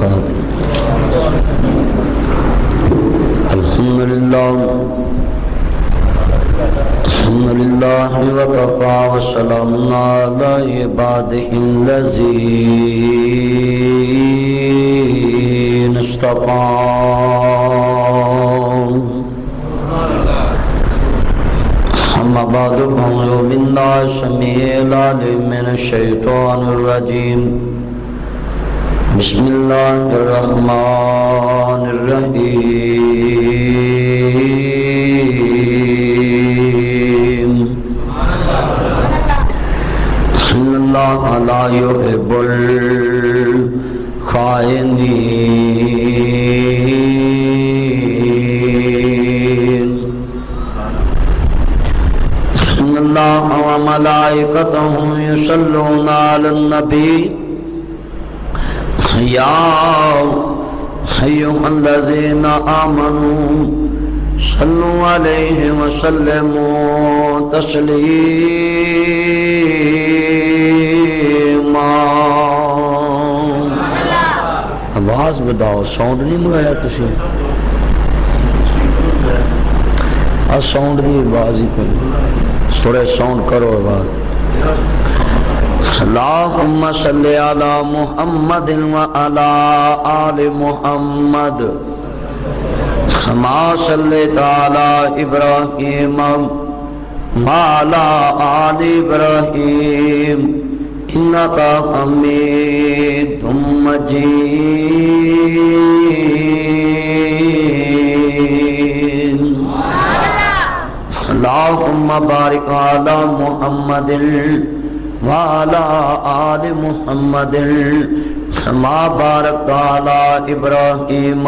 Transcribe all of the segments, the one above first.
वबरकातुहू। अल्हम्दुलिल्लाह वकफ़ा वस्सलामुन अला इबादिहिल्लज़ीना इस्तफ़ा। अम्मा बअदु फ़अऊज़ु बिल्लाहि समीइल अलीम मिनश शैतानिर रजीम। बिस्मिल्लाहिर रहमानिर रहीम। इन्नल्लाह ला युहिब्बुल खाइनीन। इन्नल्लाह व मलाइकतहु युसल्लूना अलन नबी या अय्युहल्लज़ीना आमनू सल्लु अलैहि व सल्लिमू तस्लीमा। आवाज बढ़ाओ, साउंड नहीं मंगाया तुसी? आ साउंड की आवाज ही करो, थोड़े साउंड करो आवाज। अल्लाहुम्मा सल्ली अला मुहम्मदिन व अला आलि मुहम्मद कमा सल्लैता अला इब्राहीम व अला आलि इब्राहीम इन्नका हमीदुम मजीद। अल्लाहुम्मा बारिक अला मुहम्मदिन व अला आलि मुहम्मदिन कमा बारकता अला इब्राहीम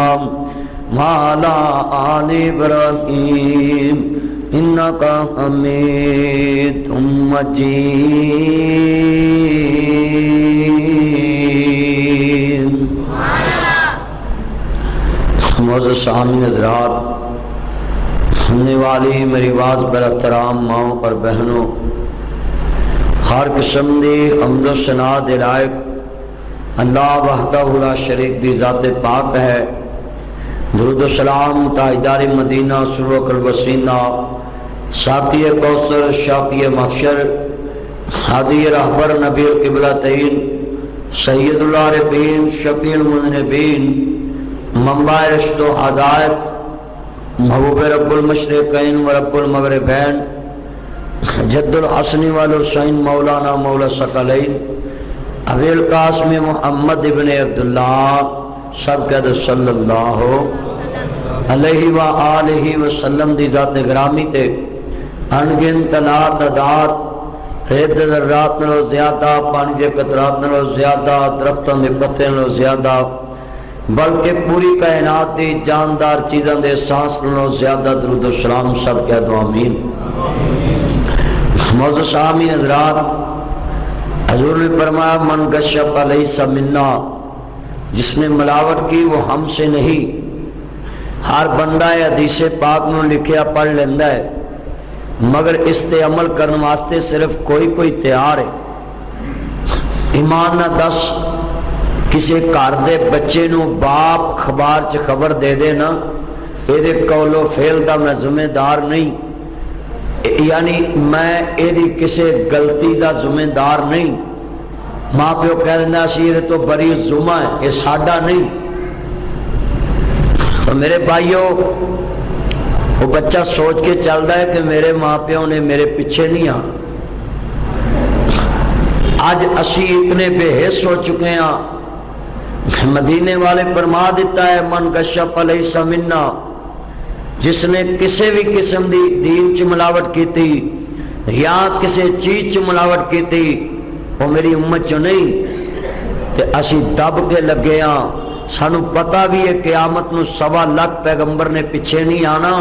व अला आलि इब्राहीम इन्नका हमीदुम मजीद। मोअज़्ज़ज़ सामीन हज़रात, सुनने वाली मेरी आवाज़ पर एहतराम माओ और बहनों, हर किस्म दी हम्द सना दे लायक अल्लाह वहदहु ला शरीक दी ज़ात पाक है। दुरूद सलाम ताजदार मदीना सुरवकल वसीना साक़ी कौसर शाक़ी महशर हादी रहबर नबी क़िबलतैन सय्यदुल आरिफ़ीन शफ़ीउल मुज़निबीन मंबा रिश्त व हदायत महबूब रब्बुल मशरिक़ैन व रब्बुल मग़रिबैन जद्दुल हसनी वल हुसैन मौलाना मौला सकलैन अबुल क़ासिम मुहम्मद इब्न अब्दुल्लाह सबक़द सल्लल्लाहु अलैहि व आलिहि वसल्लम दी ज़ात गिरामी ते अनगिनत तादाद रेत ज़र्रात नालों ज़्यादा, पानी दे कतरात नालों ज़्यादा, दरख्तां दे पत्तियां नालों ज़्यादा, बल्कि पूरी कायनात दी जानदार चीज़ां दे सांस नालों ज़्यादा दरूद व सलाम सब कह दो आमीन। मोअज़्ज़ज़ सामीन हज़रात, हज़ूर ने फरमाया मन गश्शब अलैसा मिन्ना, जिसने मिलावट की वो हमसे नहीं। हर बंदा हदीस पाक में लिखिया पढ़ लेंदा है, मगर इस ते अमल करने वास्ते सिर्फ कोई कोई तैयार है। ईमान ना दस, किसी घर दे बच्चे नू बाप अखबार च खबर दे देना ये कौलो फेल का मैं जिम्मेदार नहीं, यानी मैं ये किसी गलती का जिम्मेदार नहीं। माँ प्यो कह देना असी ये तो बड़ी जुमा है, ये साडा नहीं। तो मेरे भाइयों, वो बच्चा सोच के चलता है कि मेरे माँ प्यो ने मेरे पीछे नहीं आना। आज असी इतने बेहिस हो चुके हैं। मदीने वाले फरमा दिता है मन गश्शब अलैसा मिन्ना, जिसने किसी भी किस्म की दीन च मिलावट की या किसी चीज च मिलावट की वो मेरी उम्मत चो नहीं। ते असी दब के लगे हाँ। सानू पता भी है क़यामत नू 1.25 लाख पैगंबर ने पीछे नहीं आना,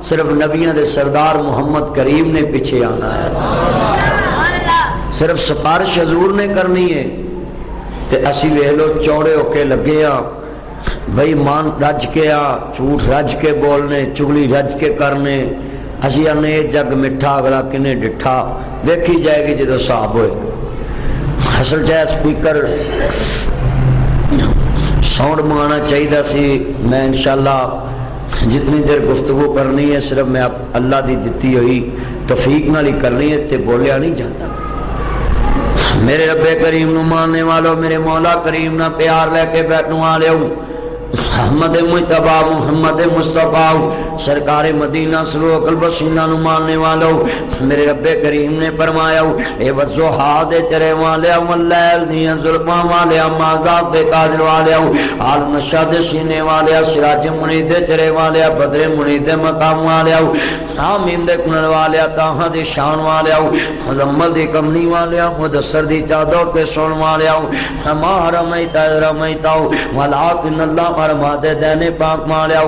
सिर्फ नबियां दे सरदार मुहम्मद करीम ने पीछे आना है। सिर्फ सिफारिश हजूर ने करनी है। ते असी वेख लो चौड़े होके लगे हाँ, बई मान रज के आ, झूठ रज के बोलने, चुगली रज के करने। असी आने जग मिठा अगला किने डिठा, देखी जाएगी जो हिसाब होए। असल चाहे स्पीकर साउंड मंगाना चाहिए सी। मैं इंशाअल्लाह जितनी देर गुफ्तगू करनी है सिर्फ मैं अल्लाह की दिती हुई तौफीक नाल ही करनी है, तो बोलिया नहीं जाता। मेरे रब्बे करीम नू मानने वालों, मेरे मौला करीम ना प्यार लेके बैठने वाले मोहम्मद मुस्तफा मोहम्मद मुस्तफा सरकार मदीना सल्लल्लाहु अलैहि वसल्लम मानने वालों, मेरे रब्बे करीम ने फरमाया ए वज़ुहा दे चरे वाले वल्लैल दियां जुल्फां वाले माज़ाब दे कादिर वाले आल नशा दे सीने वाले सिराज मुनीर दे चरे वाले बदरे मुनीर दे मकाम वाले आमीन दे कुनल वाले ताहा दी शान वाले मुजम्मल दी कमनी वाले मुदस्सर दी चादर ते सोन वाले हमारा रमैता रमैता वलाकिन अल्लाह फरमाते देने पाक मालिया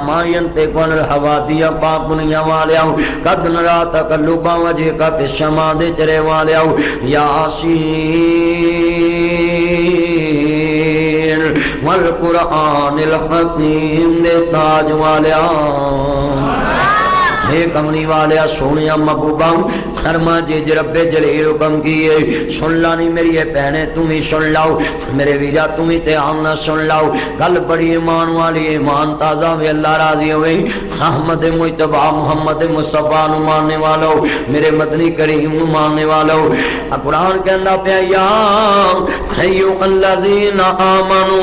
मायन ते कोन हवा दिया पाक दुनिया वाले कद नरा तकल्लुबा वजह का शमा दे चरे वाले यासीन वल कुरानिल हकीम दे ताज वाले हे कमली वाले सोनिया महबूबा फरमा जे रब्बे जलील हुक्म किए सुन ला नहीं मेरी भैने तुम ही सुन लाओ, मेरे वीरा तुम ही ध्यान ना सुन लाओ। गल बड़ी ईमान वाली ईमान ताजा वे अल्लाह राजी हुए। अहमद मुस्तफा मोहम्मद मुस्तफा नु मानने वालों, मेरे मदनी करीम नु मानने वालों, कुरान कहंदा पिया या अय्युहल्लज़ीना आमनू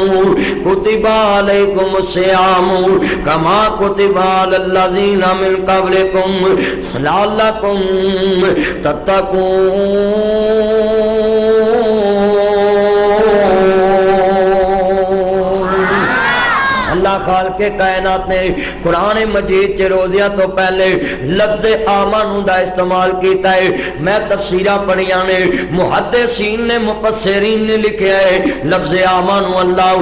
कुतिबा अलैकुमुस सियामु कमा कुतिबा अलल्लज़ीना मिन क़ब्लिकुम लअल्लकुम अल्लाह खालिक़े कायनात ने कुरान मजीद च रोज़िया तो पहले लफ्ज़ आमनू दा इस्तेमाल किया है। मैं तफसीरां पढ़ियां ने, मुहद्दिसीन ने मुफस्सिरीन ने लिखा है लफ्ज़ आमनू अल्लाह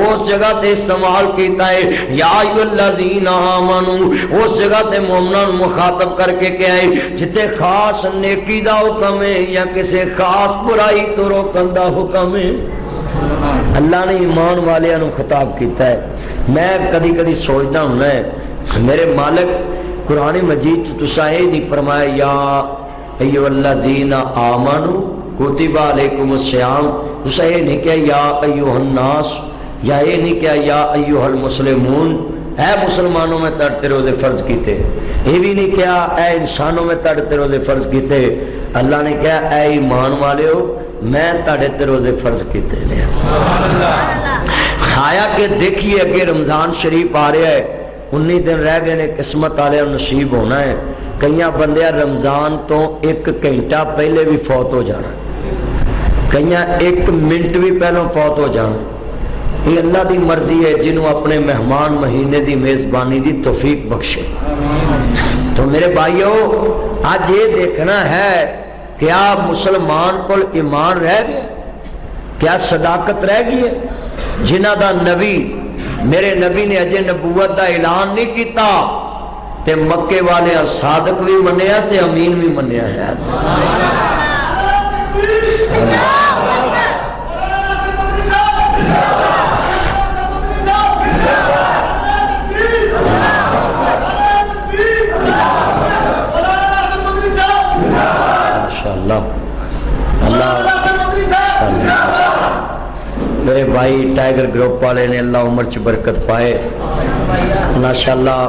उस जगह ते इस्तेमाल किया है या अय्युहल्लज़ीना आमनू, उस जगह ते मोमिनां मुखातब करके क्या है जिथे खास नेकी दा हुक्म है या किसी खास बुराई तो रोकन दा हुक्म है। अल्लाह ने ईमान वालियां नू खिताब किया है। मैं कदी कदी सोचता हूं मेरे मालिक कुरान मजीद तुसा ये नहीं फरमाया या अय्युहल्लज़ीना आमनू कुतिबा अलैकुमुस सियाम, तुसा ये नहीं कहा या अय्युहन्नास, या ये नहीं कहा या अय्युहल मुस्लिमून ऐ मुसलमानों में तड़ते रोजे फर्ज किते, ये भी नहीं कहा ऐ इंसानों में तड़ते रोजे फर्ज किते। अल्लाह ने कहा ऐ ईमान वाले हो मैं ताड़े ते रोजे फर्ज किते ने। खाया के देखिए अगे रमजान शरीफ आ रहा है, 19 दिन रह गए ने, किस्मत वाले नसीब होना है। कई बंदे रमजान तो 1 घंटा पहले भी फौत हो जाना, कई 1 मिनट भी पहले फौत हो जाना। ये अल्लाह की मर्जी है जिन्हों अपने मेहमान महीने की मेजबानी की तौफीक बख्शे। तो मेरे भाइयों आज ये देखना है क्या मुसलमान को ईमान रह गया, क्या सदाकत रह गई है। जिन्हां दा नबी मेरे नबी ने अजे नबूवत का ऐलान नहीं किया ते मक्के वाले सादक भी मनिया ते अमीन भी मनिया है। माशाअल्लाह अल्लाह मेरे भाई टाइगर ग्रुप वाले ने अल्लाह उम्र च बरकत पाए। माशाअल्लाह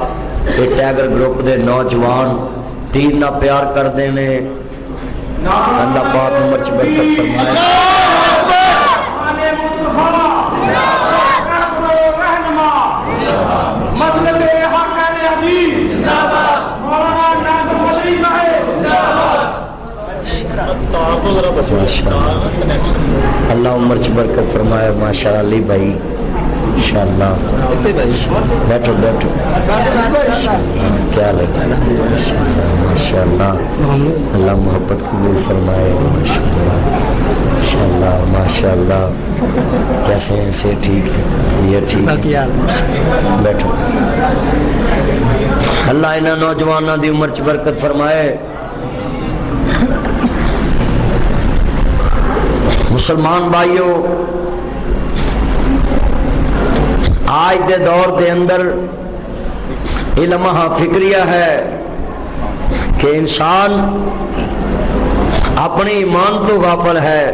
ये टाइगर ग्रुप के नौजवान तीन ना प्यार करते हैं, अल्लाह पाक उम्र च बरकत फरमाए। अल्लाह उम्र च बरकत फरमाए। माशाअल्लाह अली भाई इंशाअल्लाह बैठो बैठो क्या लगता है माशाअल्लाह अल्लाह मोहब्बत कबूल फरमाए। माशाअल्लाह माशाअल्लाह कैसे हैं से ठीक है ये ठीक है बैठो। अल्लाह इन्हां नौजवानों की उम्र च बरकत फरमाए। मुसलमान भाइयों आज के दौर के अंदर इल्म फिक्रिया है कि इंसान अपने ईमान तो गाफिल है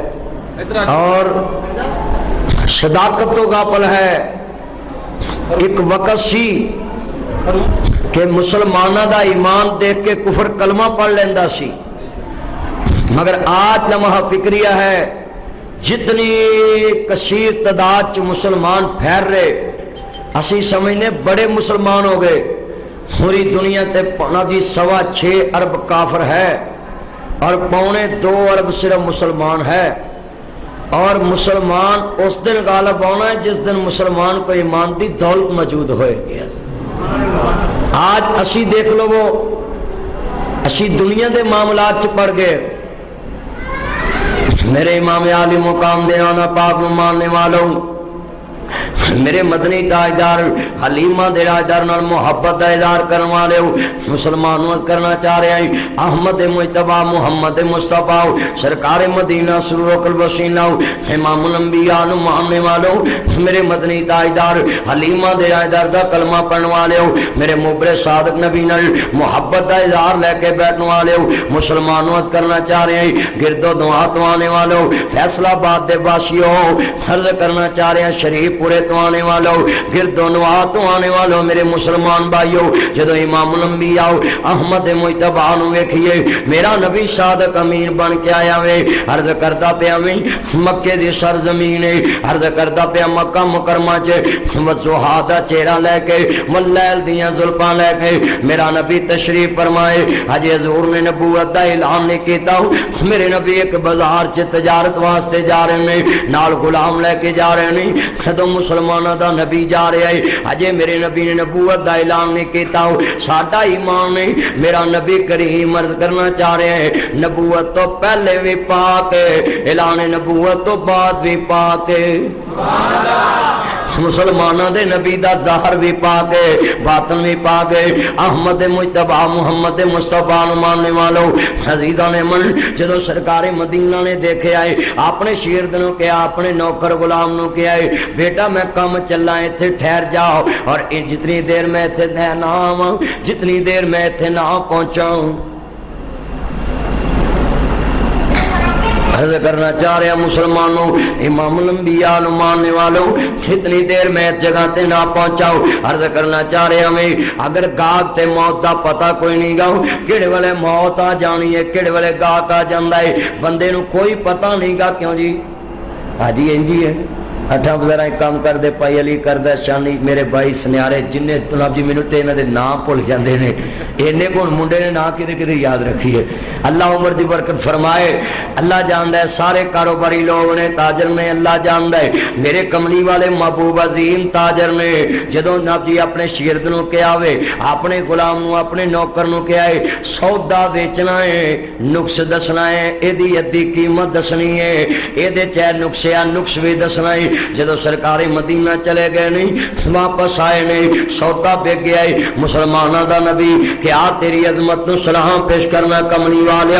और सदाकत तो गाफल है। एक वक़्त सी कि मुसलमाना दा ईमान देख के कुफर कलमा पढ़ लेंदा सी, मगर आज लम्हा फिक्रिया है जितनी कसीर तादाद च मुसलमान फैल रहे, असी समझने बड़े मुसलमान हो गए। पूरी दुनिया ते पौना जी 6.25 अरब काफर है और 2.25 अरब सिर्फ मुसलमान है। और मुसलमान उस दिन गालब आना है जिस दिन मुसलमान को ईमान की दौलत मौजूद होएगी। आज असी देख लो वो असी दुनिया के मामलात च पड़ गए। मेरे इमाम आली मुकाम दे आना पाक मानने वालों, मेरे मदनी ताजदार हलीमा दे राजदार नाल मुहब्बत का इजहार करने वाले मुसलमानों करना चाह रहे हैं। अहमद मुजतबा मुहम्मद मुस्तफा सरकार मदीना सुरूरुल वसीला इमामुल अंबिया मानने वालों, मेरे मदनी ताजदार हलीमा दे राजदार का कलमा पढ़ने वाले हो, मेरे मुबरे सादक नबी नाल मुहब्बत का इजहार लैके बैठने वाले हो, मुसलमानों करना चाह रहे हैं। गिरदो दुआ तो आने वाले हो, फैसलाबाद दे वासियों फर्ज करना चाह रहे हैं। शरीफ पूरे तो आने वालों, गिरदो नुआ तो आने वालों, मेरे मुसलमान भाइयों, जदों इमामुल अंबिया अहमद मुजतबा नूं वेखिए, मेरा नबी सादक अमीन बन के आया वे। अर्ज करदा पिया वे मक्के दी सरजमीन, अर्ज करदा पिया मक्का मुकरमा च वज़ुहा दा चेहरा लैके मलैल दियां जुल्फां लैके मेरा नबी तशरीफ फरमाए। अजे हजूर ने नबूवत दा ऐलान नहीं कीता, मेरे नबी एक बाजार च तजारत वास्ते जा रहे ने, नाल गुलाम लैके जा रहे ने। जदों मुसलमाना दा नबी जा रहा है, अजे मेरे नबी ने नबूवत का ऐलान नहीं किया, साडा ईमान नहीं। मेरा नबी करीम अर्ज करना चाह रहे हैं, नबूवत तो पहले भी पाक, ऐलान नबूवत तो बाद भी पाक, मुसलमाना दे नबी दा ज़ाहिर भी पाक है, बातन भी पाक है। अहमद मुजतबा मुहम्मद मुस्तफा मानने वालों, अजीजा ने मन जो सरकार मदीना ने देखे आए, अपने शेर दिनों क्या अपने नौकर गुलाम नु क्या है, बेटा मैं कम चला इत्थे ठहर जाओ, और जितनी देर मैं इत्थे ना आवां, जितनी देर मैं इत्थे ना पहुंचाऊं। अर्ज करना चाह रहा मुसलमानों, इमामुल अंबिया मानने वालों, इतनी देर मैं इस जगह ते ना पहुंचाओ। अर्ज करना चाह रहा मैं, अगर गाहक ते मौत का पता कोई नहीं गाओ, किहड़े वेले मौत आ जानी है, किहड़े वेले गाहक आ जाता है, बंदे नूं कोई पता नहीं गा। क्यों जी हाजी इंजी है अठा बजरा काम करते पाई अली करदा शानी, मेरे भाई सुनियारे जिन्ने तनाब जी मैनू तो इन्हां दे नाम भुल जाते हैं, इन्ने को मुंडे ने ना किते किते याद रखिए। अल्लाह उम्र की बरकत फरमाए। अल्लाह जानता है सारे कारोबारी लोग ने, ताजर ने, अल्लाह जानता है। मेरे कमली वाले महबूब अजीम ताजर ने जदों नाब जी अपने शेरद नूं कहा वे, अपने गुलाम नूं अपने नौकर नूं कहा है, सौदा बेचना है, नुक्स दसना है, इहदी अद्धी कीमत दसनी है, इहदे च नुक्स आ नुक्स भी दसना है। जदों सरकारी मदीना चले गए नहीं, वापस आए नहीं, सौदा बिक गया है। मुसलमाना दा नबी क्या तेरी अजमत नूं सलाह पेश करना कमली वाले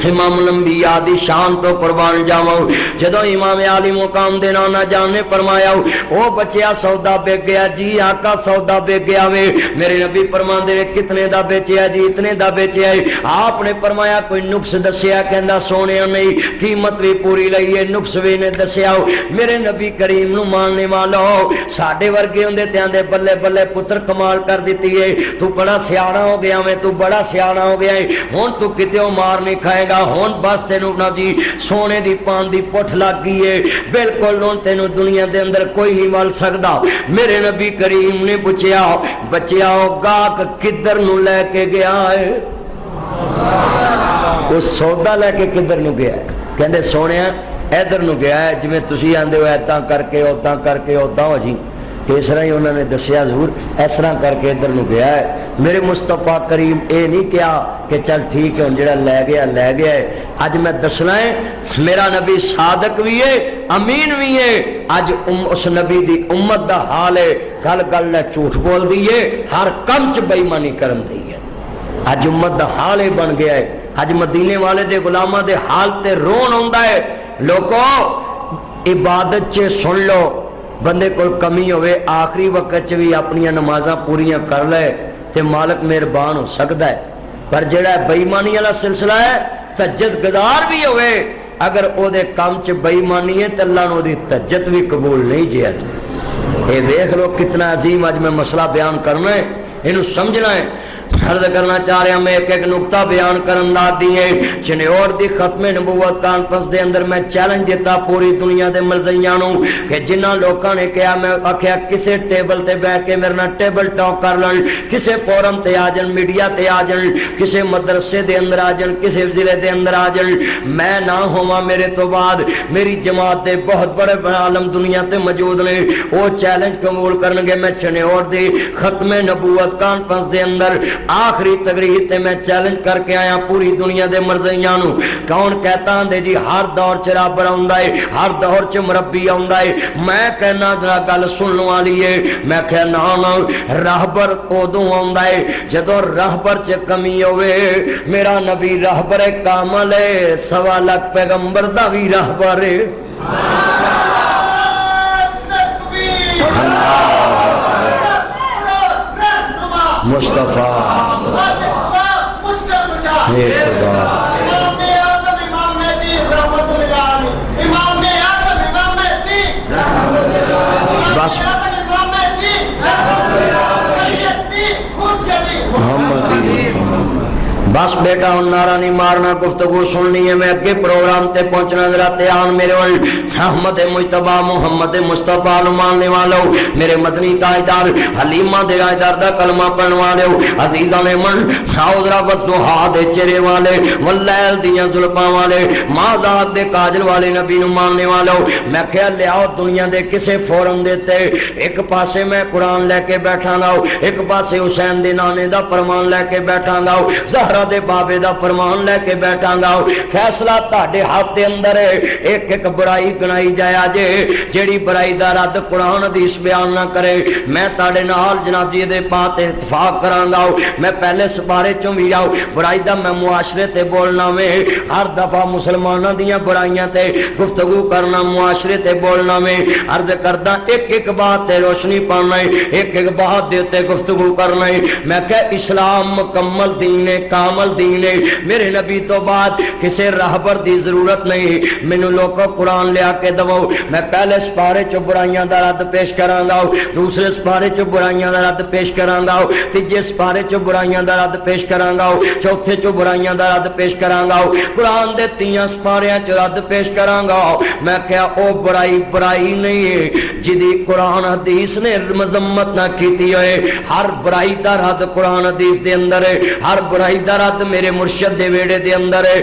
इमामुल अंबिया दी शान तो कुर्बान जावां। जदों इमाम आली मुकाम दे ना जाने फरमाया, ओ बच्चिया सौदा बिक गया जी, आका सौदा बिक गया वे। मेरे नबी फरमांदे ने कितने दा बेचिया जी, इतने दा बेचिया है। आपने फरमाया कोई नुक्स दसिया, कहंदा सोने नहीं, कीमत भी पूरी लई है, नुक्स भी ने दसिया। मेरे नबी करीम नूं मानने वालो, साडे वर्गे हुंदे ते आंदे बल्ले बल्ले पुत्र कमाल कर दित्ती है, तू बड़ा सियाणा हो गया मैं, तू बड़ा सियाणा हो गया है, हुण तू किते मार नहीं खाएगा, हुण बस तेनू ना जी सोने दी पान दी पुठ लग गई है, बिल्कुल हुण तेनू दुनिया दे अंदर कोई नहीं वल सकदा। मेरे नबी करीम ने पूछया, बच्चिया गाहक किधर नूं लैके गया है? वो सौदा लैके किधर नूं गया है? कहंदे सोनिया इधर नूं गया है, जिवें तुसीं आंदे हो ऐदां करके उदां हो जी। इस तरह ही उन्होंने दसिया जरूर, इस तरह करके इधर नूं गया है। मेरे मुस्तफा करीम ये नहीं कहा कि चल ठीक है जिहड़ा लै गया है। अज मैं दसना है, मेरा नबी सादक भी है, अमीन भी है। अज उस नबी दी उम्मत दा हाल है, गल गल झूठ बोल दी है, हर कम च बेईमानी करन दी है। अज उम्मत दा हाल ही बन गया है। अज मदीने वाले दे गुलामां दे हाल ते रोन आउंदा है। लोगों इबादत च सुन लो, बंदे को कमी होवे आखिरी वक्त च भी अपनियां नमाज़ां पूरियां कर ले ते मालिक मेहरबान हो सकता है। पर जिहड़ा बेईमानी वाला सिलसिला है, तहज्जुद गुज़ार भी होवे अगर ओदे काम च बेईमानी है तो अल्लाह ने तज्जत भी कबूल नहीं जिया। ये देख लो कितना अजीम अज मैं मसला बयान करना है, इनू समझना है। अर्ज करना चाह रहा मैं एक एक नुकता बयान करन दा दिए चन्योर दी खत्मे नबूवत कॉन्फ्रेंस दे अंदर मैं चैलेंज दिता पूरी दुनिया दे मरज़इयां नूं कि जिन्हां लोकां ने कहा, मैं आख्या किसे टेबल ते बैठ के मेरे नाल टेबल टॉक कर लन, किसे फोरम ते आ जान, मीडिया ते आ जान, किसे मदरसे दे अंदर आ जान, किसे जिले दे अंदर आ जान, मैं ना होवां मेरे तो बाद मेरी जमात दे बहुत बड़े आलम दुनिया ते मौजूद ने, वो चैलेंज कबूल करनगे। मैं चन्योर दी खत्मे नबूवत कॉन्फ्रेंस दे अंदर आखिरी तकरीर ते मैं चैलेंज करके आया पूरी दुनिया दे मरज़इयां नूं। कौन कहता है जी हर दौर च रब आउंदा है, हर दौर च मुरब्बी आउंदा है, मैं कहना जरा गल सुनने वाली है। मैं कहा ना ना, रहबर उदों आउंदा है जदों रहबर च कमी होवे। मेरा नबी रहबर कामल है, 1.25 लाख पैगंबर दा भी रहबर है। मुस्तफा बस बस बेटा हूं नारा नहीं मारना, गुफ्तगू सुननी है। मैं अगे प्रोग्राम ते पहुंचना, जरा ध्यान मेरे वाल। अहमद मुजतबा मुहम्मद मुस्तफा मानने वालों, मेरे मदनी ताजदार हलीमा दे ताजदार दा कलमा पढ़ने वाले अजीजा ने मन हाउजरा वजुहा दे चेहरे वाले, वलैल दियां जुल्फां वाले, माज़ात दे काजल वाले नबी नु मानने वालों। मैं कहा लियाओ दुनिया दे किसे फोरम देते, एक पासे मैं कुरान लेके बैठा गा, एक पासे हुसैन दे नाने दा फरमान लेके बैठा गा, ज़हरा दे बाबे दा फरमान लेके बैठांगा। फैसला तुहाडे हाथ दे अंदर है। एक एक बुराई गिनाई जाया जे, जेड़ी बुराई दा रद्द कुरान हदीस बयान ना करे, मैं तुहाडे नाल जनाब जी दे बात इत्तफाक करांगा। मैं पहले सपारे चों भी आओ बुराई दा मैं मुआशरे ते बोलना वे, हर दफा मुसलमानां दीयां बुराइयां ते गुफ्तगू करना, मुआशरे ते बोलना वे। अर्ज करदा एक एक बात ते रोशनी पाना है, एक एक बात दे उत्ते गुफ्तगू करना है। मैं कह इस्लाम मुकम्मल दीन है, कामल दीन है। मेरे नबी तो बाद किसी राहबर की जरूरत नहीं। मैनू लोगों कुरान लिया के दवो, मैं पहले सपारे चो बुराइयां दा रद्द पेश करांगा, दूसरे सपारे चो बुराइयां दा रद्द पेश करांगा, तीजे सपारे चो बुराइयां दा रद्द पेश करांगा, चौथे चो बुराइयां दा रद्द पेश करांगा, कुरान दे 3 सपारियां च रद्द पेश करांगा। मैं क्या ओ बुराई बुराई नहीं है जिदी कुरान हदीस ने मजम्मत ना की होए। हर बुराई दा रद्द कुरान हदीस दे अंदर है, हर बुराई दा रद्द मेरे मुर्शद दे वेड़े दे अंदर है,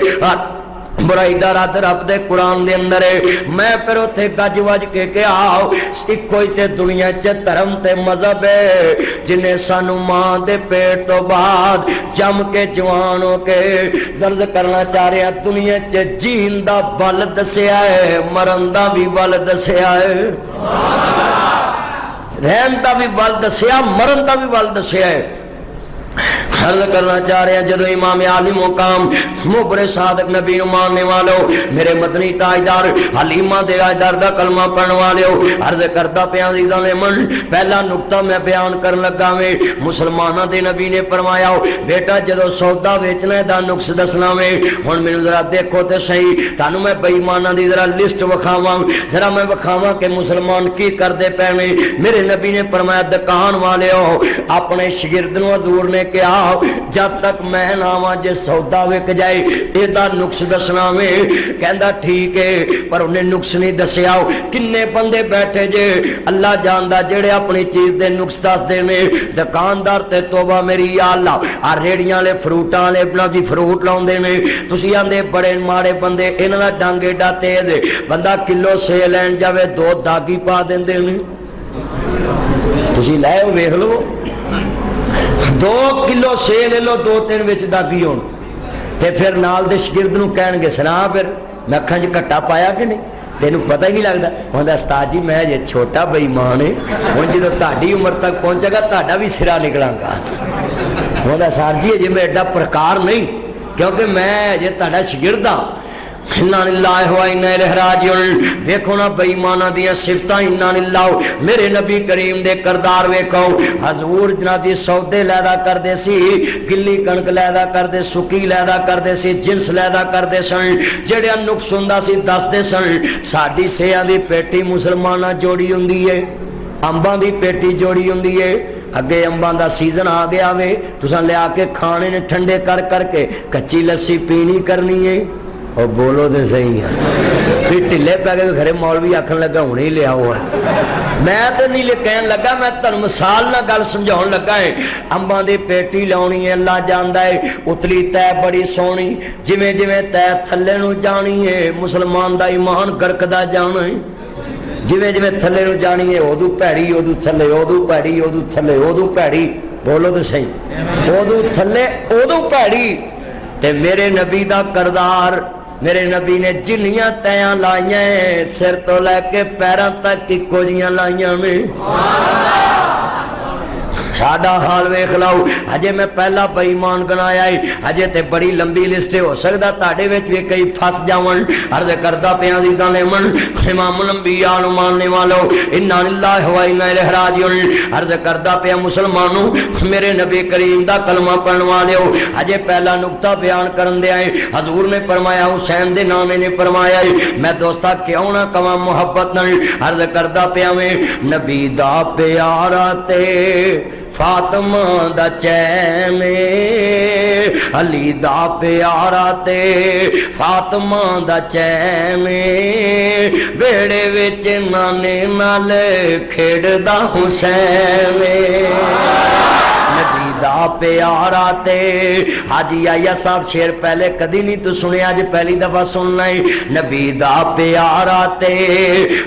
बुराई दा रद्द रब दे कुरान दे अंदर है। मैं फिर उथे गज वज के आओ इको ही ते दुनिया च धर्म ते मजहब है जिन्हें सानू मां दे पेट तो बाद जम के जवान हो के दर्ज करना चाह रहा। दुनिया च जीन दा वल दसिया है, मरन दा भी वल दसिया है, रहन दा भी वल दसिया, मरन दा भी वल दसिया है। अर्ज करना चाह रहे हैं जदों इमाम आली मुकाम मुबरे सादक नबी मानने वालों, मेरे मदनी ताजदार हलीमा दे ताजदार दा कलमा पढ़ने वालों, अर्ज करता पिया अज़ीज़ां ने मन पहला नुकता मैं बयान करन लगा वे। मुसलमानां दे नबी ने फरमाया बेटा जदों सौदा बेचना दा नुक्स दसना वे। हुण मैनूं जरा देखो तो सही, तुहानूं मैं बेईमानां दी जरा लिस्ट विखावां, जरा मैं विखावां कि मुसलमान की करदे पए ने। मेरे नबी ने फरमाया दुकान वाले हो अपने शागिर्द नूं हजूर ने कहा जब तक मैं ना आवां जे सौदा विक जाए एदा नुक्स दसना वे। कहंदा ठीक है, पर उन्हें नुक्स नहीं दसिया। किन्ने बंदे बैठे जे अल्लाह जानदा जेड़े अपनी चीज दे नुक्स दसदे ने। दुकानदार ते तौबा मेरी या अल्लाह, आ रेड़ियां वाले फ्रूटां वाले अपना जी फ्रूट लाउंदे ने, तुसीं आंदे बड़े माड़े बंदे, इन्हां दा डंग एडा तेज है, बंदा किलो सेब लैन जावे 2 दागी पा देंदे ने। तुसीं लै वेख लो 2 किलो सेब ले लो, 2-3 विच दागी होण ते फिर नाल दे शागिर्द नूं कहणगे सुना फिर मैं अखां च घट्टा पाया कि नहीं, तेनू पता ही नहीं लगता। हुंदा उस्ताद जी मैं जे छोटा बेईमान है, हुण जदों तुहाडी उम्र तक पहुंचेगा तुहाडा भी सिरा निकलांगा। हुंदा सर जी अजे मैं एडा प्रकार नहीं, क्योंकि मैं जे तुहाडा शागिर्द हां। इन्ना लिल्लाहि व इन्ना इलैहि राजिऊन। वेखो ना बेईमानां दियां सिफतां, इन्ना लिल्लाह। मेरे नबी करीम दे करदार वेखो, हजूर जनाब जी सौदे लैदा करदे सी, गिल्ली कणक लैदा करदे, सुक्की लैदा करदे सी, जिनस लैदा करदे सन, जेड़ा नुक्स हुंदा सी दसदे सन। साडी सेहां दी पेटी मुसलमानां जोड़ी हुंदी है, अंबां दी पेटी जोड़ी हुंदी है। अगे अंबां दा सीजन आ गया वे, तुसां लिया के खाने ने ठंडे कर करके कच्ची लस्सी पीनी करनी है। और बोलो तो सही है, फिर ढिले पै गए खरे मौलवी आखन लगा हुणे ही लिया हुआ। मैं तो नहीं कहन लगा, मैं तुहानू मिसाल ना गल समझाउण लगा है। अंबां दी पेटी लाउणी है, अल्लाह जानदा है। उतली तय बड़ी सोहनी, जिवें जिवें तय थल्ले नूं जानी है, मुसलमान दा ईमान गरकदा जाना है। जिवें जिवें थल्ले नूं जानी है, उदू भैड़ी, उदू थल्ले, उदू भैड़ी, उदू थल्ले, उदू भैड़ी। बोलो तो सही, उदू थल्ले उदू भैड़ी। ते मेरे नबी दा करदार, मेरे नबी ने जिन्नियां तैयां लाइयां सिर तो लैके पैरों तक इक्को जियां लाइयां ने। साडा हाल वेख लो, अजे मैं पहला बेईमान गनाया है, अजे ते बड़ी लंबी लिस्ट हो सकता ताड़े विच भी कई फस जावन। अर्ज करदा पिया अज़ीज़ां ने मन इमामुल अंबिया नूं मानने वालों, इन्ना लिल्लाहि व इन्ना इलैहि राजिऊन। अर्ज करदा पिया मुसलमानों, मेरे नबी करीम दा कलमा पढ़न वालिओ, अजे पहला नुक्ता बयान करन दिया है। हजूर ने फरमाया, हुसैन दे नामे ने फरमाया है, मैं दोस्ता क्यों ना कवां मुहब्बत नाल। अर्ज करदा पिया मैं नबी दा प्यारा ते फातिमा दा चैन, अली दा प्यारा ते फातिमा दा चैन, वेड़े विच नाने नाल खेड़दा हुसैन। नबी दा प्यारा ते हाजी आया साहब शेर पहले कदी नहीं तू सुने, अज पहली दफा सुनना है। नबी दा प्यारा ते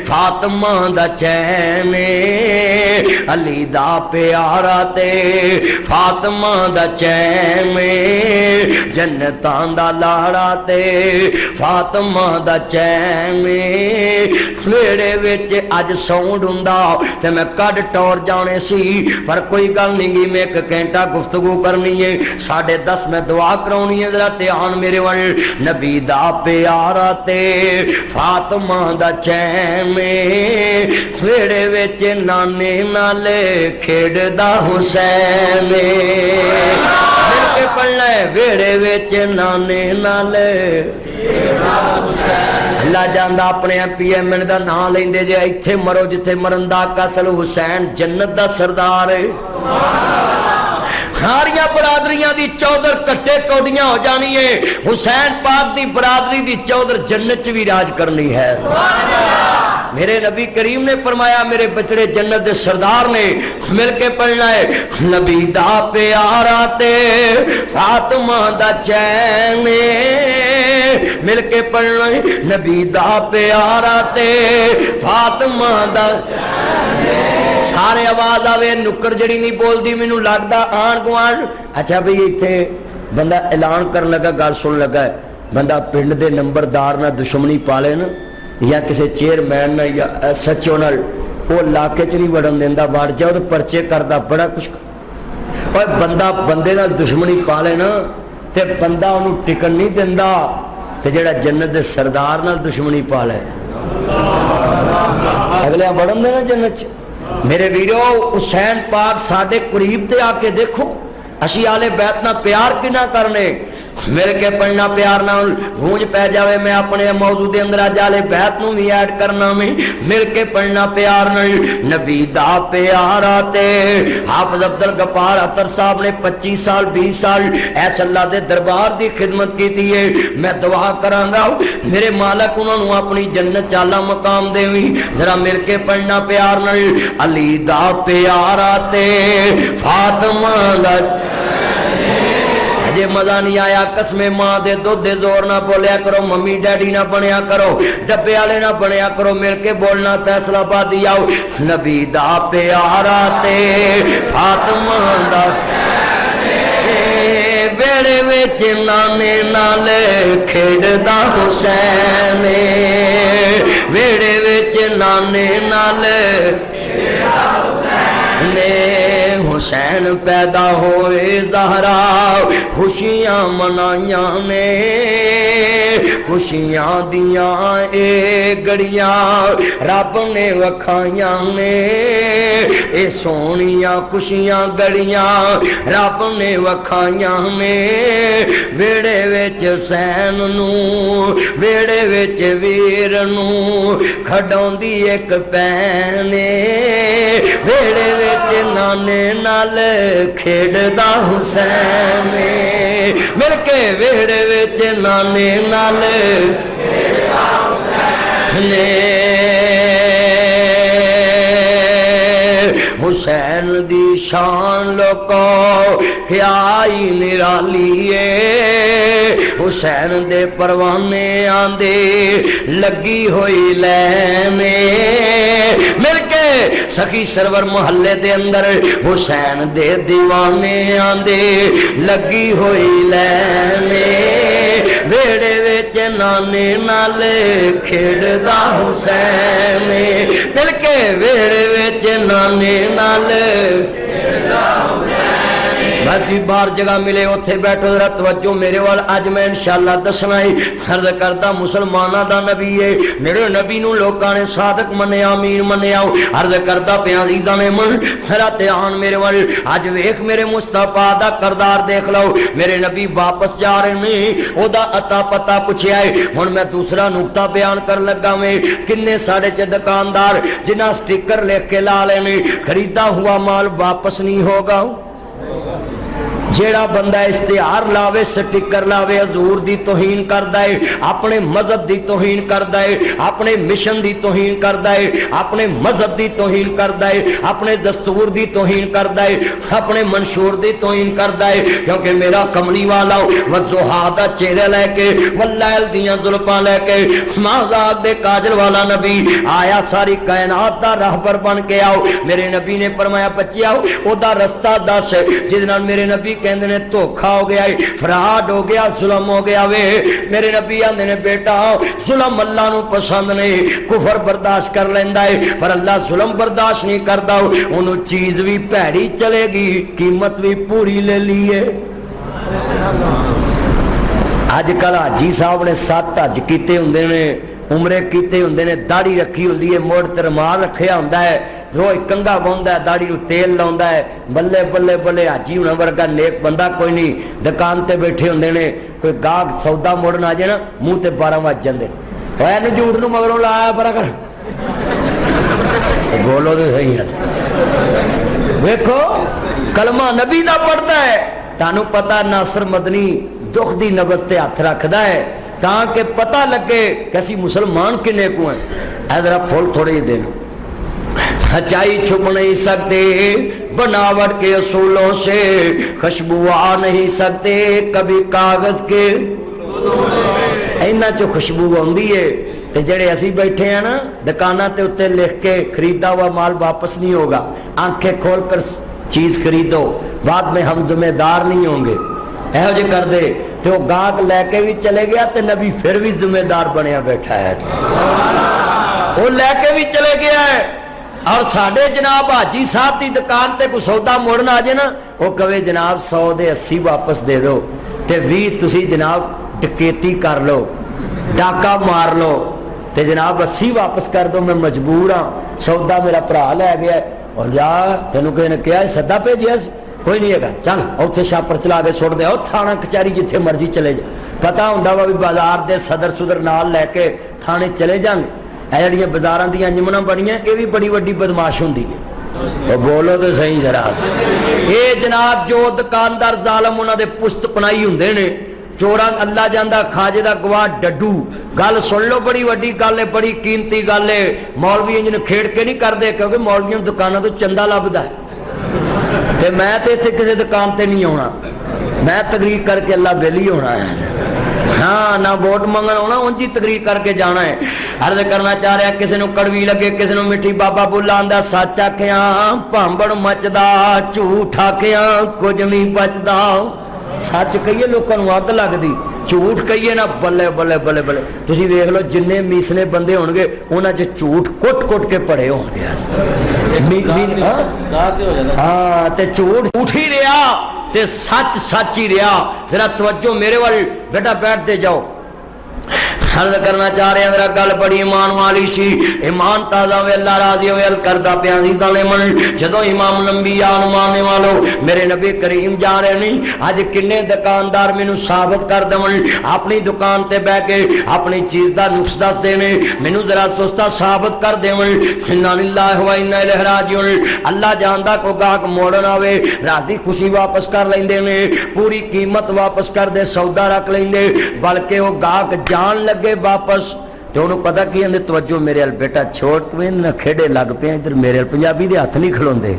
फातिमा दा चैन, अली दा प्यारा ते फातिमा दा चैन, जन्नतां दा लाड़ा ते फातिमा दा चैन। वेड़े विच अज साउंड हुंदा ते मैं कड टोर जाने सी, पर कोई गल नहीं गी, मैं एक घंटा गुफ्तगू करनी है, 10:30 मैं दुआ कराउनी है। जरा ध्यान मेरे वल, नबी दा प्यारा ते फातिमा दा चैन, वेड़े विच नाने नाल खेड़दा हुसैन। मिल के पढ़ना है, वेड़े विच नाने नाल अल्लाह जानदा। अपने PM दा नाम लेंदे जे, इत्थे मरो जिथे मरन दा कसल, हुसैन जन्नत दा सरदार है। सारिया बरादरियां दी चौधर कट्टे कौदियां हो जानी है, हुसैन पाक दी बरादरी दी चौधर जन्नत च भी राज करनी है। मेरे नबी करीम ने फरमाया, मेरे बचड़े जन्नत दे सरदार ने। मिल के पढ़ना है, नबी दा प्यारा ते फातिमा दा चैन। मिल के पढ़ना है, नबी दा प्यारा ते फातिमा दा। सारे आवाज आवे, नुक्कर जड़ी नहीं बोलती, मैनू लगता आन गुआन। अच्छा भाई इत्थे बंदा ऐलान कर लगा, गल सुन लगा है, बंदा पिंड दे नंबरदार ना दुश्मनी पाले ना, या किसी चेयरमैन ना या SHO नाल, वो इलाके च नहीं वड़न देंदा, वड़ जाओ तो परचे करता बड़ा कुछ। और बंदा बंदे नाल दुश्मनी पाले ना, ते बंदा उन्हें टिकन नहीं देंदा, ते जेड़ा जन्नत दे सरदार नाल दुश्मनी पाले अगले वड़न देना जन्नत च। मेरे वीरो, हुसैन पाक साडे करीब ते आके देखो, असी आले बैत ना प्यार किना करने। मिल के पढ़ना प्यार नाल गूंज पै जावे। मैं अपने मौजू दे अंदर अज आले बैत नूं भी ऐड करना में। मिल के पढ़ना प्यार नाल, नबी दा प्यारा ते हाफिज अब्दुल गफ्फार अतर साहब ने 25 साल 20 साल ऐस अल्लाह दे दरबार दी खिदमत की है। मैं दुआ करांगा मेरे मालक उन्होंने अपनी जन्नत चाला मकाम देवी। जरा मिल के पढ़ना प्यार नाल, अली दा प्यारा ते फातिमा दा। अजे मजा नहीं आया, कसमे मां दे दुध दे जोर ना बोलिया करो, मम्मी डैडी ना बनया करो, डब्बे वाले ना बनया करो, मिल के बोलना फैसलाबादी आओ। नबी दा प्यारा ते फातिमा दा, बेड़े विच नाने नाल खेड़दा हुसैन, वेड़े विच नाने नाल ने हुसैन पैदा होए ज़हरा खुशियां मनाइया ने, खुशियां दियां ए गड़ियां रब ने वखाइया ने, ए सोनिया खुशियां गड़ियां रब ने वखाइया ने। वेड़े विच सैन नू वेड़े विच वीर नू खड़ाउंदी एक भैन, वेड़े विच नाने नाल खेड़दा हुसैन, मिल के वेड़े विच नाने नाल खेड़दा हुसैन ने। हुसैन दी शान लोको क्या ही निराली है, हुसैन दे परवाने आंदे लगी हुई लैने, मिल के सखी सरवर मोहल्ले दे अंदर हुसैन दे दीवाने आंदे लगी हुई लैने, वेड़े विच नाने नाल खेड़दा हुसैन, मिल के वेड़े विच नाने नाल खेड़दा हुसैन। बाजी बार जगह मिले उत्थे बैठो जरा तवज्जो मेरे वाल। अज मैं इंशाअल्लाह दसना ही अर्ज करदा मुसलमाना दा नबी है, मेरे नबी नूं लोकां ने सादक मन्निया अमीर मन्निया। अर्ज करदा पिया अजीज़ां ने मन मेरा ध्यान मेरे वाल। अज वेख मेरे मुस्तफा दा करदार देख लो, मेरे नबी वापस जा रहे ने, ओदा अता पता पुछया है। हुण मैं दूसरा नुकता बयान कर लगा मैं, किन्ने साडे च दुकानदार जिन्हां स्टिकर लिख के ला लेने खरीदा हुआ माल वापस नहीं होगा। जेड़ा बंदा इश्तिहार लावे स्टिकर लावे हजूर दी तोहीन करदा है, अपने मजहब दी तोहीन करदा है, अपने मिशन दी तोहीन करदा है, अपने मजहब दी तोहीन करदा है, अपने दस्तूर दी तोहीन करदा है, अपने मंशूर दी तोहीन करदा है। क्योंकि मेरा कमली वाला वज़ुहा दा चेहरा लेके वल्लैल दियां जुल्फां लेके महज़ाक दे काजल वाला नबी आया, सारी कायनात दा रहबर बन के आओ। मेरे नबी ने फरमाया बच्चिया ओदा रस्ता दस जिस नाल मेरे नबी कहंदे ने धोखा हो गया है, फ्रॉड हो गया, जुल्म हो गया वे। मेरे नबी आंदे ने बेटा जुल्म अल्लाह नूं पसंद नहीं, कुफर बर्दाश्त कर लेंदा है पर अल्लाह जुल्म बर्दाश्त नहीं करदा। उन्हों चीज भी भैड़ी चलेगी, कीमत भी पूरी ले लीए। अजकल हाजी साहब ने 7 हज कीते हुंदे ने, उमरे कीते हुंदे ने, दाढ़ी रखी हुंदी है, मोड़ ते रुमाल रखिया हुंदा है, रोज कंघा पाउंदा है, दाढ़ी नूं तेल लाउंदा है। बल्ले बल्ले बल्ले हाजी हुणां वर्गा नेक बंदा कोई नहीं। दुकान ते बैठे हुंदे ने, कोई गाहक सौदा मोड़न आ जाए ना मुंह ते 12 वज जांदे, ओए झूठ नूं मगरों लाया पर कर बोलो तो सही है। देखो कलमा नबी दा पढ़दा है, तानू पता नासर मदनी दुख दी नबज ते हथ रखदा है ताकि पता लगे कि असी मुसलमान किन्ने को हैं। जरा फुल थोड़े ही देना, सच्चाई छुप नहीं सकते बनावट के असूलों से, खुशबू आ नहीं सकते कभी कागज के, इन्हां चो खुशबू आउंदी है। ते जेड़े असी बैठे हैं ना दुकाना ते उत्ते लिख के खरीदा हुआ माल वापस नहीं होगा, आंखें खोल कर चीज खरीदो, बाद में हम जिम्मेदार नहीं होंगे, एहो जे कर दे। तो गाहक लैके भी चले गया तो नबी फिर भी जिम्मेदार बनया बैठा है, वो लैके भी चले गया है। और साढ़े जनाब हाजी साहब की दुकान ते कोई सौदा मोड़ना आ जाए ना, वो कहे जनाब 100 दे 80 वापस दे दो, ते 20 तुसी जनाब डकैती कर लो, डाका मार लो, ते जनाब 80 वापस कर दो, मैं मजबूर हाँ, सौदा मेरा भरा लै गया। और जा तेनों किसी ने कहा सदा भेजिया कोई नहीं है, चल उत्थे छापर चला के सुट दे, थाना कचहरी जिथे मर्जी चले जा। पता होंदा वा भी बाजार दे सदर सुदर नाल लैके थाने चले जाएंगे। ये बाजारां दी अंजमना बनियां, ये भी बड़ी वड्डी बदमाश होंदी है। बोलो तो सही जरा, ये जनाब जो दुकानदार जालम उन्हां दे पुश्त पनाई हुंदे ने, चोरा अल्लाह जांदा खाजे दा गवाह डड्डू। गल सुन लो, बड़ी वड्डी गल है, बड़ी कीमती गल है। मौलवी इंज नूं खेड़ के नहीं करते, क्योंकि मौलवियों दुकानों तो चंदा लभदा है। ते मैं तो इत्थे किसी दुकान ते नहीं आउणा, मैं तकरीर करके अल्लाह बेली होना है। हाँ ना वोट मंगन आना, उंज ही तकरीर करके जाना है। अर्ज करना चाह रहा, किसी को कड़वी लगे, किसी को मिठी, बाबा बुला आंदा सच आखिया भांबड़ मचदा, झूठ आखिया कुछ नहीं बचदा। सच कहिए लोगों को अग लगती, झूठ कहिए ना बल्ले बल्ले बल्ले बल्ले। तुसीं वेख लो जिन्ने मीसने बंदे होणगे उन्हां च झूठ कुट कुट के पड़े होणगे। हाँ ते झूठ झूठ ही रहा ते सच सच ही रहा। जरा तवज्जो मेरे वाल बेटा, बैठते जाओ। अर्ज करना चाह रहे हैं, मेरा गल बड़ी ईमान वाली सी, ईमान ताजा वे अल्लाह राजी होवे। अर्ज करदा पिया ने मन जदों इमाम लंबिया मानने वालों मेरे नबी करीम जा रहे नहीं, अज किन्ने दुकानदार मैनू साबित कर देवन अपनी दुकान ते बह के अपनी चीज का नुक्स दस देने, मैनू जरा सुस्ता साबित कर देवन। इन्ना लिल्लाहि व इन्ना इलैहि राजिऊन। अल्लाह जानदा को गाहक मोड़न आवे राजी खुशी वापस कर लेंदे ने, पूरी कीमत वापस कर दे, सौदा रख लेंदे, बल्कि वो गाहक जान लगे वापस तो उन्होंने पता की आंदे तवज्जो मेरे अल बेटा छोड़ तू इन खेड़े लग पे इधर मेरे अल पंजाबी दे हथ नहीं खलोंदे।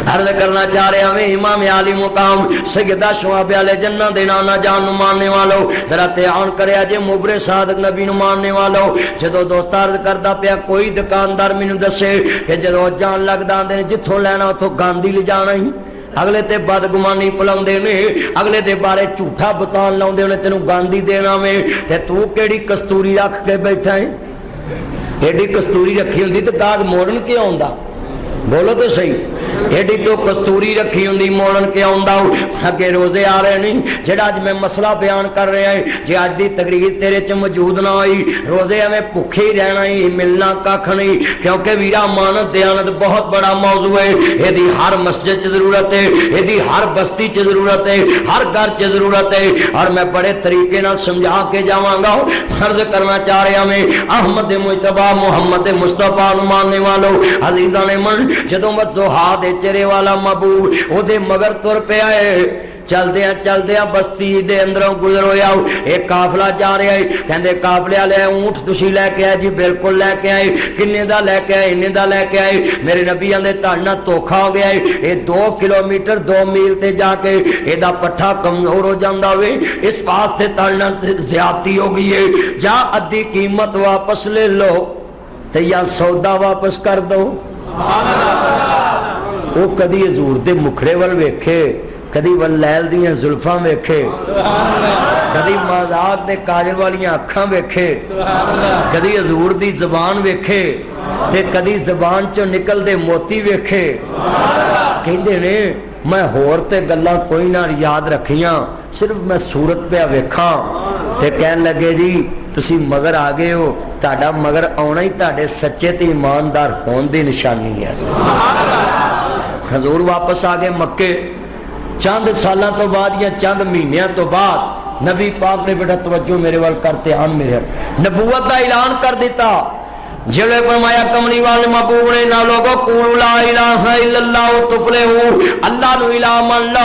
अर्ज करना चाह रहे हमें इमाम आली मुकाम सैयदा शुआब आले जन्ना दे नाना जान मानने वालों जरा ध्यान करे जे मुबरे सादक नबी नु मानने वालों जदों दोस्त अर्ज करदा पिया कोई दुकानदार मैनू दसे कि जदों जान लगदा आंदे ने जिथों लैना उथों गांधी ले जाना ही, अगले ते बदगुमानी पलाउंदे ने, अगले दे बारे झूठा बतान लाउंदे ने तेनू गांधी देना में, ते तू केड़ी कस्तूरी रख के बैठा है? एडी कस्तूरी रखी हुंदी ते गाग मोड़न के आउंदा? बोलो तो सही। एडी तो कस्तूरी रखी हुंदी मोड़न के आउंदा। अगे रोजे आ रहे नहीं, जेड़ा अज मैं मसला बयान कर रहा है, जे अज दी तकरीर तेरे च मौजूद ना होई, रोजे एवें भुखे ही रहना ही, मिलना कख नहीं, क्योंकि वीरा मानत दयानत बहुत बड़ा मौजू है। एदी हर मस्जिद च जरूरत है, एदी हर बस्ती च जरूरत है, हर घर च जरूरत है, और मैं बड़े तरीके नाल समझा के जावांगा। अर्ज करना चाह रहा मैं अहमद मुजतबा मुहम्मद मुस्तफा नु मानने वालों अजीजा ने मन जदों वज़ोहा दे चेहरे वाला महबूब ओदे मगर तुर पे आए, चलदे बस्ती दे अंदरों गुजर होया एक काफला जा रहा है। कहंदे काफले वाले ऊंट तुसी लैके आए? जी बिल्कुल लैके आए। किन्ने दा लैके आए? इन्ने दा लैके आए। मेरे नबी आंदे तुहाडे नाल धोखा हो गया है, ये 2 किलोमीटर 2 मील ते जाके एदा पट्ठा कमजोर हो जांदा होवे, इस वास्ते तुहाडे नाल ज्यादती हो गई है। जा अद्धी कीमत वापस ले लो ते या सौदा वापस कर दो। वो कदी हजूर दे मुखड़े वाल वेखे, कदी वलैल दियां जुल्फां वेखे, कदी मजाक दे काजल वालियां अखां वेखे, कदी हजूर दी जबान वेखे ते कदी जबान चों निकलदे मोती वेखे। कहंदे ने मैं होर ते गल्लां कोई ना याद रखियां, सिर्फ मैं सूरत पे वेखा ते कहन लगे जी तुसी मगर आ गए हो, ताड़ा मगर आना ही ताड़े सच्चे ते ईमानदार होने की निशानी है। हजूर वापस आ गए मक्के। चंद सालों तो बाद या चंद महीनों तो बाद नबी पाक ने बेटा तवज्जो मेरे वाल करते आन मेरे नबूवत का ऐलान कर दिता। जिले फरमाया कमली वाले महबूब ने ना लोगो कुलू ला इलाहा इल्लल्लाह तुफलिहू, अल्लाह नु इलाह मान लो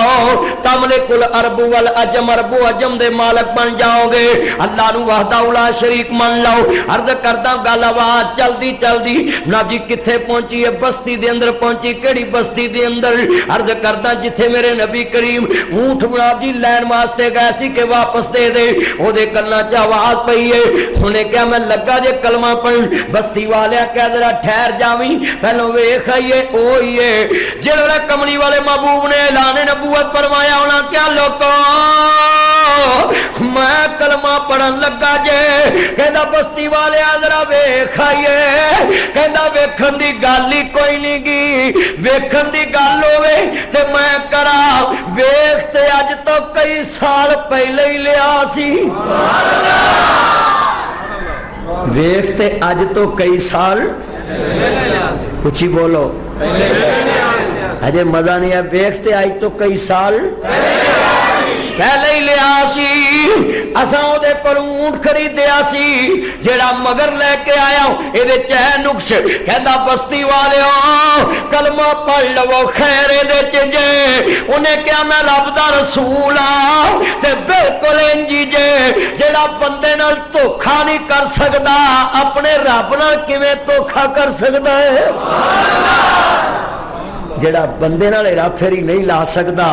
तमलिकुल अरब वल अजम, अरबो अजम दे मालिक बन जाओगे। अल्लाह नु वहदाहु ला शरीक मान लो। अर्ज करदा गल आवाज चलदी चलदी ना जी किथे पहुंची है? बस्ती दे अंदर पहुंची। केड़ी बस्ती दे अंदर? अर्ज करदा जिथे मेरे नबी करीम ऊंट बना जी लैन वास्ते गए सी के वापस दे दे। ओदे कन्ना च आवाज पई है, उन्हें क्या मैं लगा जे कलमा पढ़न। बस्ती वाले क्या जरा ठहर जावी, पहलो वेख आइए ओ ये जिहड़े कमली वाले महबूब ने ऐलान नबूवत फरमाया होना क्या लोगों मैं कलमा पढ़न लगा जे। कहंदा बस्ती वाले जरा वेख आइए। कहंदा वेखन दी गल ही कोई नहीं गी, वेखन दी गल होवे ते मैं करा वेख ते अज तो कई साल पहले ही लिया सी। वेखते अज तो कई साल उची बोलो अजय मजा नहीं है। वेखते अज तो कई साल पहले ही लिया सी। असां ओदे कोल ऊंट खरीदिया सी जेड़ा मगर लेके आया एदे च है नुक्स। कहंदा बस्ती वालिओ कलमा पढ़ लवो खैर एदे च जे। उन्हें क्या मैं रब दा रसूल आ ते बिल्कुल इंजी जे। जेड़ा बंदे नाल धोखा नहीं कर सकदा अपने रब नाल किवें धोखा कर सकदा है? जेड़ा बंदे नाल हेरा फेरी नहीं ला सकदा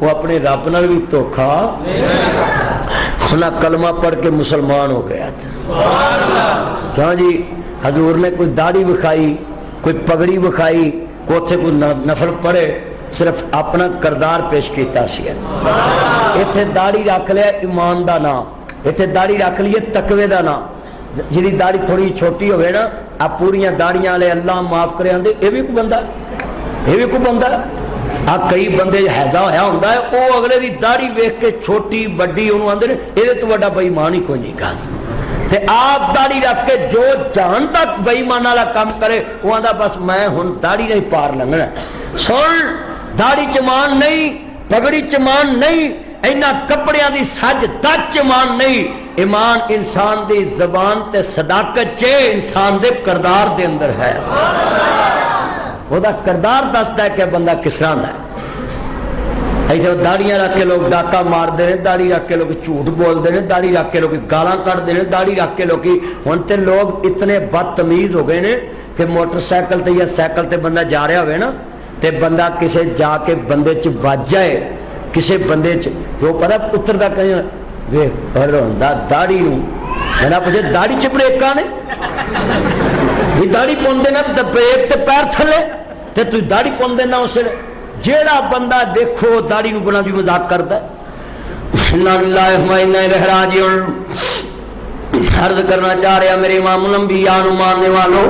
वो अपने रब नाल भी धोखा। उन्हें कलमा पढ़ के मुसलमान हो गया था। क्यों जी? हजूर ने कोई दाढ़ी विखाई, कोई पगड़ी विखाई, कोथे कोई नफल पढ़े, सिर्फ अपना करदार पेश किया। इत्थे दाढ़ी रख लिया ईमान का नाम, इत्थे दाढ़ी रख ली तकवे का नाम। जिहदी दाढ़ी थोड़ी छोटी होवे ना आ पूरियां दाड़ियां वाले अल्लाह माफ करे आंदे ये भी कोई बंदा, ये भी कोई बंदा। आ कई बंदे हैजा होया हुंदा है, वो अगले दी दाड़ी वेख के छोटी वड्डी उन्होंने आंदे ने ये तो वड्डा बेईमान ही कोई नहीं गा। ते आप दाड़ी रख के जो जान तक बेईमान वाला काम करे वो आंदा बस मैं हुण दाड़ी नहीं पार लंघना। सुन, दाड़ी चमान नहीं, पगड़ी चमान नहीं, इन्हां कपड़ियां दी सज दज चमान नहीं। ईमान इंसान दी जबान ते सदाकत च इंसान दे किरदार दे अंदर है। ओदा किरदार दसदा है कि बंदा किस तरह दा है। इतने दाड़ियां रख के लोग डाका मारते हैं, दाड़ी रख के लोग झूठ बोलते हैं, दाड़ी रख के लोग गालां कढ़ते हैं, दाड़ी रख के लोग हुण ते लोग इतने बदतमीज हो गए ने कि मोटरसाइकिल ते या साइकिल ते बंदा जा रहा होवे ना ते बंदा किसे जाके बंदे च वज जाए, किसे बंदे च तो पता उतरदा कहीं वे रोंदा दाड़ी नूं मैंने पूछे दाड़ी च ब्रेकां ने भी दाड़ी पाउंदे ना ब्रेक ते पैर थले ते तू दाड़ी पाउंदे ना उस जेड़ा बंदा देखो दाड़ी नूं बना दी मजाक करदा अर्ज करना चाह रहा मेरे इमाम अंबिया नूं मानने वालों,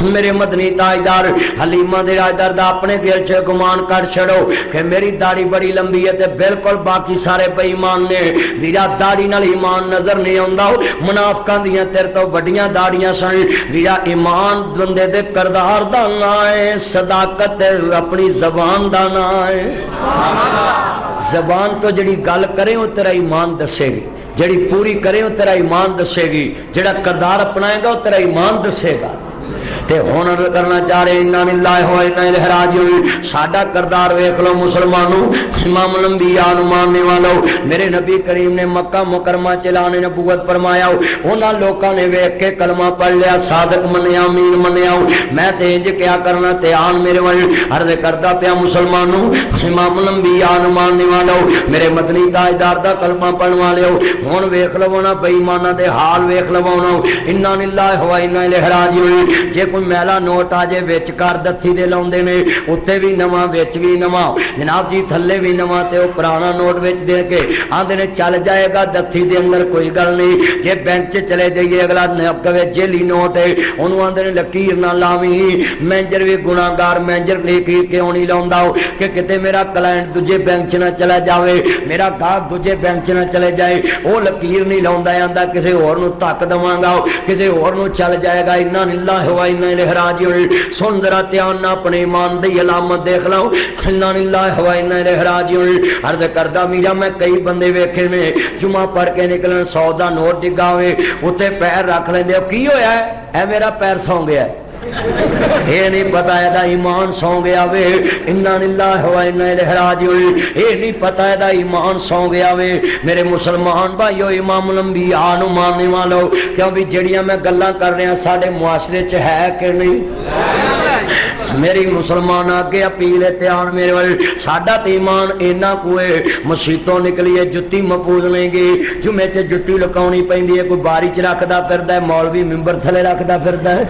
मेरे मदनी ताजदार हलीमा दे राजदार दा अपने दिल च गुमान कर छड़ो कि मेरी दाढ़ी बड़ी लंबी है ते बिल्कुल बाकी सारे बेईमान ने। वीरा दाढ़ी नाल ईमान नजर नहीं आउंदा, मुनाफिकां दियां तेरे तो वड्डियां दाढ़ियां सन। वीरा ईमान बंदे दे किरदार दा नां है, सदाकत अपनी जबान दा नां है। जबान तो जिहड़ी गल करे वो तेरा ईमान दसेगी, जिहड़ी पूरी करे वो तेरा ईमान दसेगी, जिहड़ा किरदार अपनाएगा वो तेरा ईमान दसेगा। ते हुण करना चाह रहे इन्ना लिल्लाहि व इन्ना इलैहि राजिऊन। साडा किरदार वेख लो मुसलमानों, इमाम अंबिया नूं मानने वालों, मेरे नबी करीम ने मक्का मुकरमा च लाने नबूवत फरमाया। उन्हां लोकां ने वेख के कलमा पढ़ लिया, सादक मन्निया, मीन मन्निया। मैं ते इंज क्या करना ध्यान मेरे वल अर्ज करदा पिया मुसलमानों, इमाम अंबिया नूं मानने वालों, मेरे मदनी ताजदार दा कलमा पढ़न वालिओ। हुण वेख लवो ना बेईमानां दे हाल वेख लवो ना, इन्ना लिल्लाहि व इन्ना इलैहि राजिऊन। जे कोई मैला नोट आ जाए विच कर दत्थी दे लाउंदे ने, उत्ते भी नवां विच भी नवां, जनाब जी थल्ले भी नवां ते ओ पुराना नोट विच दे के आंदे ने चल जाएगा दत्थी दे अंदर कोई गल नहीं। जे बैंक च चले जाइए अगला कहे जेली नोट है, उन्होंने आंदे ने लकीर ना लावी। मैनेजर भी गुनाहगार, मैनेजर लकीर क्यों नहीं लाउंदा कि किते मेरा क्लाइंट दूजे बैंक च ना चला जाए, मेरा गाहक दूजे बैंक च ना चले जाए। वो लकीर नहीं लाउंदा, आंदा किसी होर नूं धक्क देवांगा, किसी होर नूं चल जाएगा। इन्ना लिल्लाहि व इन्ना इलैहि राजिऊन। सुन जरा ध्यान नाल अपने ईमान दी अलामत देख लो, इन्ना लिल्लाहि व इन्ना इलैहि राजिऊन। अर्ज करदा मीरा मैं कई बंदे वेखे ने जुमा पढ़ के निकलन 100 दा नोट डिगा होवे उत्ते पैर रख लेंदे, की होया है मेरा पैर सौ गया, ये नहीं पता एदा ईमान सौ गया वे। इन्ना लिल्लाहि व इन्ना इलैहि राजिऊन। ये नहीं पता एदा ईमान सौ गया वे। मेरे मुसलमान भाइयों, इमाम अंबिया नूं मानने वालों, क्योंकि जड़ियां मैं गल्लां कर रहा साडे मुआशरे च है कि नहीं? मेरी मुसलमान अगे अपील है ध्यान मेरे वाल। साडा ते ईमान इन्ना कुए मसीतों निकली है जुत्ती महफूज नहीं गई, जुमे च जुत्ती लुकाउणी पैंदी है, कोई बारी च रखदा फिरदा है, मौलवी मिंबर थले रखदा फिरदा है।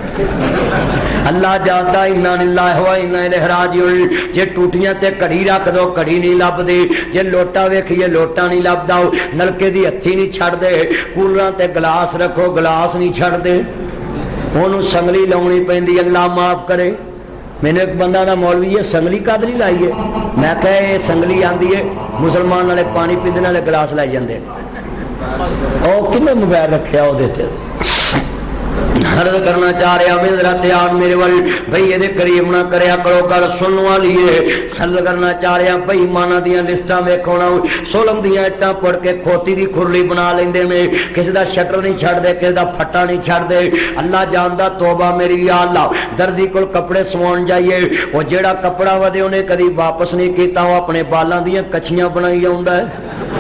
अल्लाह जानदा इन्ना लिल्लाहि व इन्ना इलैहि राजिऊन। जे टूटियां ते घड़ी रख दो घड़ी नहीं लभदी, जे लोटा वेखिए लोटा नहीं लभदा, नलके दी हत्थी नहीं छड्डदे, कूलरां ते गिलास रखो गिलास नहीं छड्डदे, ओनू संगली लाउणी पैंदी। अल्लाह माफ करे, मैंने एक बंदा ना मौलवी है संगली कद नहीं लाई है, मैं कहा ये संगली आंदी है मुसलमान वाले पानी पींदे नाले गिलास लाई जाते किन्ने मोबाइल रखा वो अर्ज करना चाह रहा मैं जरा ध्यान मेरे वाल भाई ये करीब ना करया करो गल सुन वाली है। अर्ज करना चाह रहा भाई माना दियां लिस्टां वेखो ना, सोलम दियां इट्टां पड़ के खोती दी खुरली बना लेंदे ने, किसी दा शटर नहीं छड्डदे, किसी दा फट्टा नहीं छड्डदे। अल्लाह जानदा तौबा मेरी या अल्लाह। दर्जी कोल कपड़े सवाउण जाइए, वो जेड़ा कपड़ा वदे उन्हें कदी वापस नहीं कीता, वो अपने बालां दियां कच्छियां बनाई आउंदा है।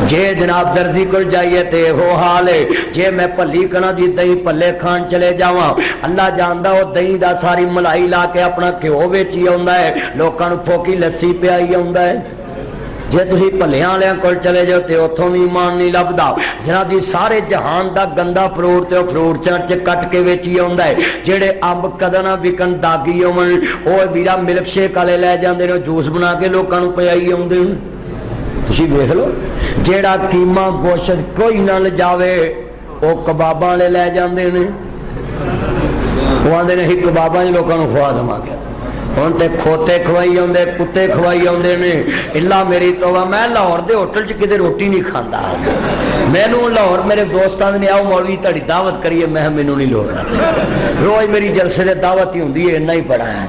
जे जनाब दर्जी को जाइए तो हो हाल है। जे मैं भली कना जी दही भले खान चले जावा, अल्लाह जानदा वो दही दा सारी मलाई ला के अपना घ्यो वेची आउंदा है, लोकां नूं फोकी लस्सी पियाई आउंदा है। जे तुसीं भलियां वालियां कोल चले जाओ तो उत्थों भी ईमान नहीं लभदा। जनाब जी सारे जहान दा गंदा फ्रूट तो फ्रूट चाट च कट के वेची आउंदा है। जेड़े अंब कदे ना विकन दागी होवन वो वीरा मिल्क शेक वाले लै जांदे ने, जूस बना के लोकां नूं पियाई आउंदे ने। तुसीं वेख लो जेड़ा कीमा गोश्त कोई ना ले जावे वो कबाबां वाले लै जांदे ने। वो आते ने एक बाबा जी लोगों को खुआ देवांगे हुण ते खोते खवाई आउंदे कुत्ते खवाई आउंदे ने इला मेरी तौबा मैं लाहौर के होटल च किते रोटी नहीं खाता मैनू लाहौर मेरे दोस्तों ने आओ मौलवी तुहाडी दावत करिए मैं मैनू नहीं लोड़ रोज मेरी जलसे से दावत ही होंदी है इन्ना ही बड़ा है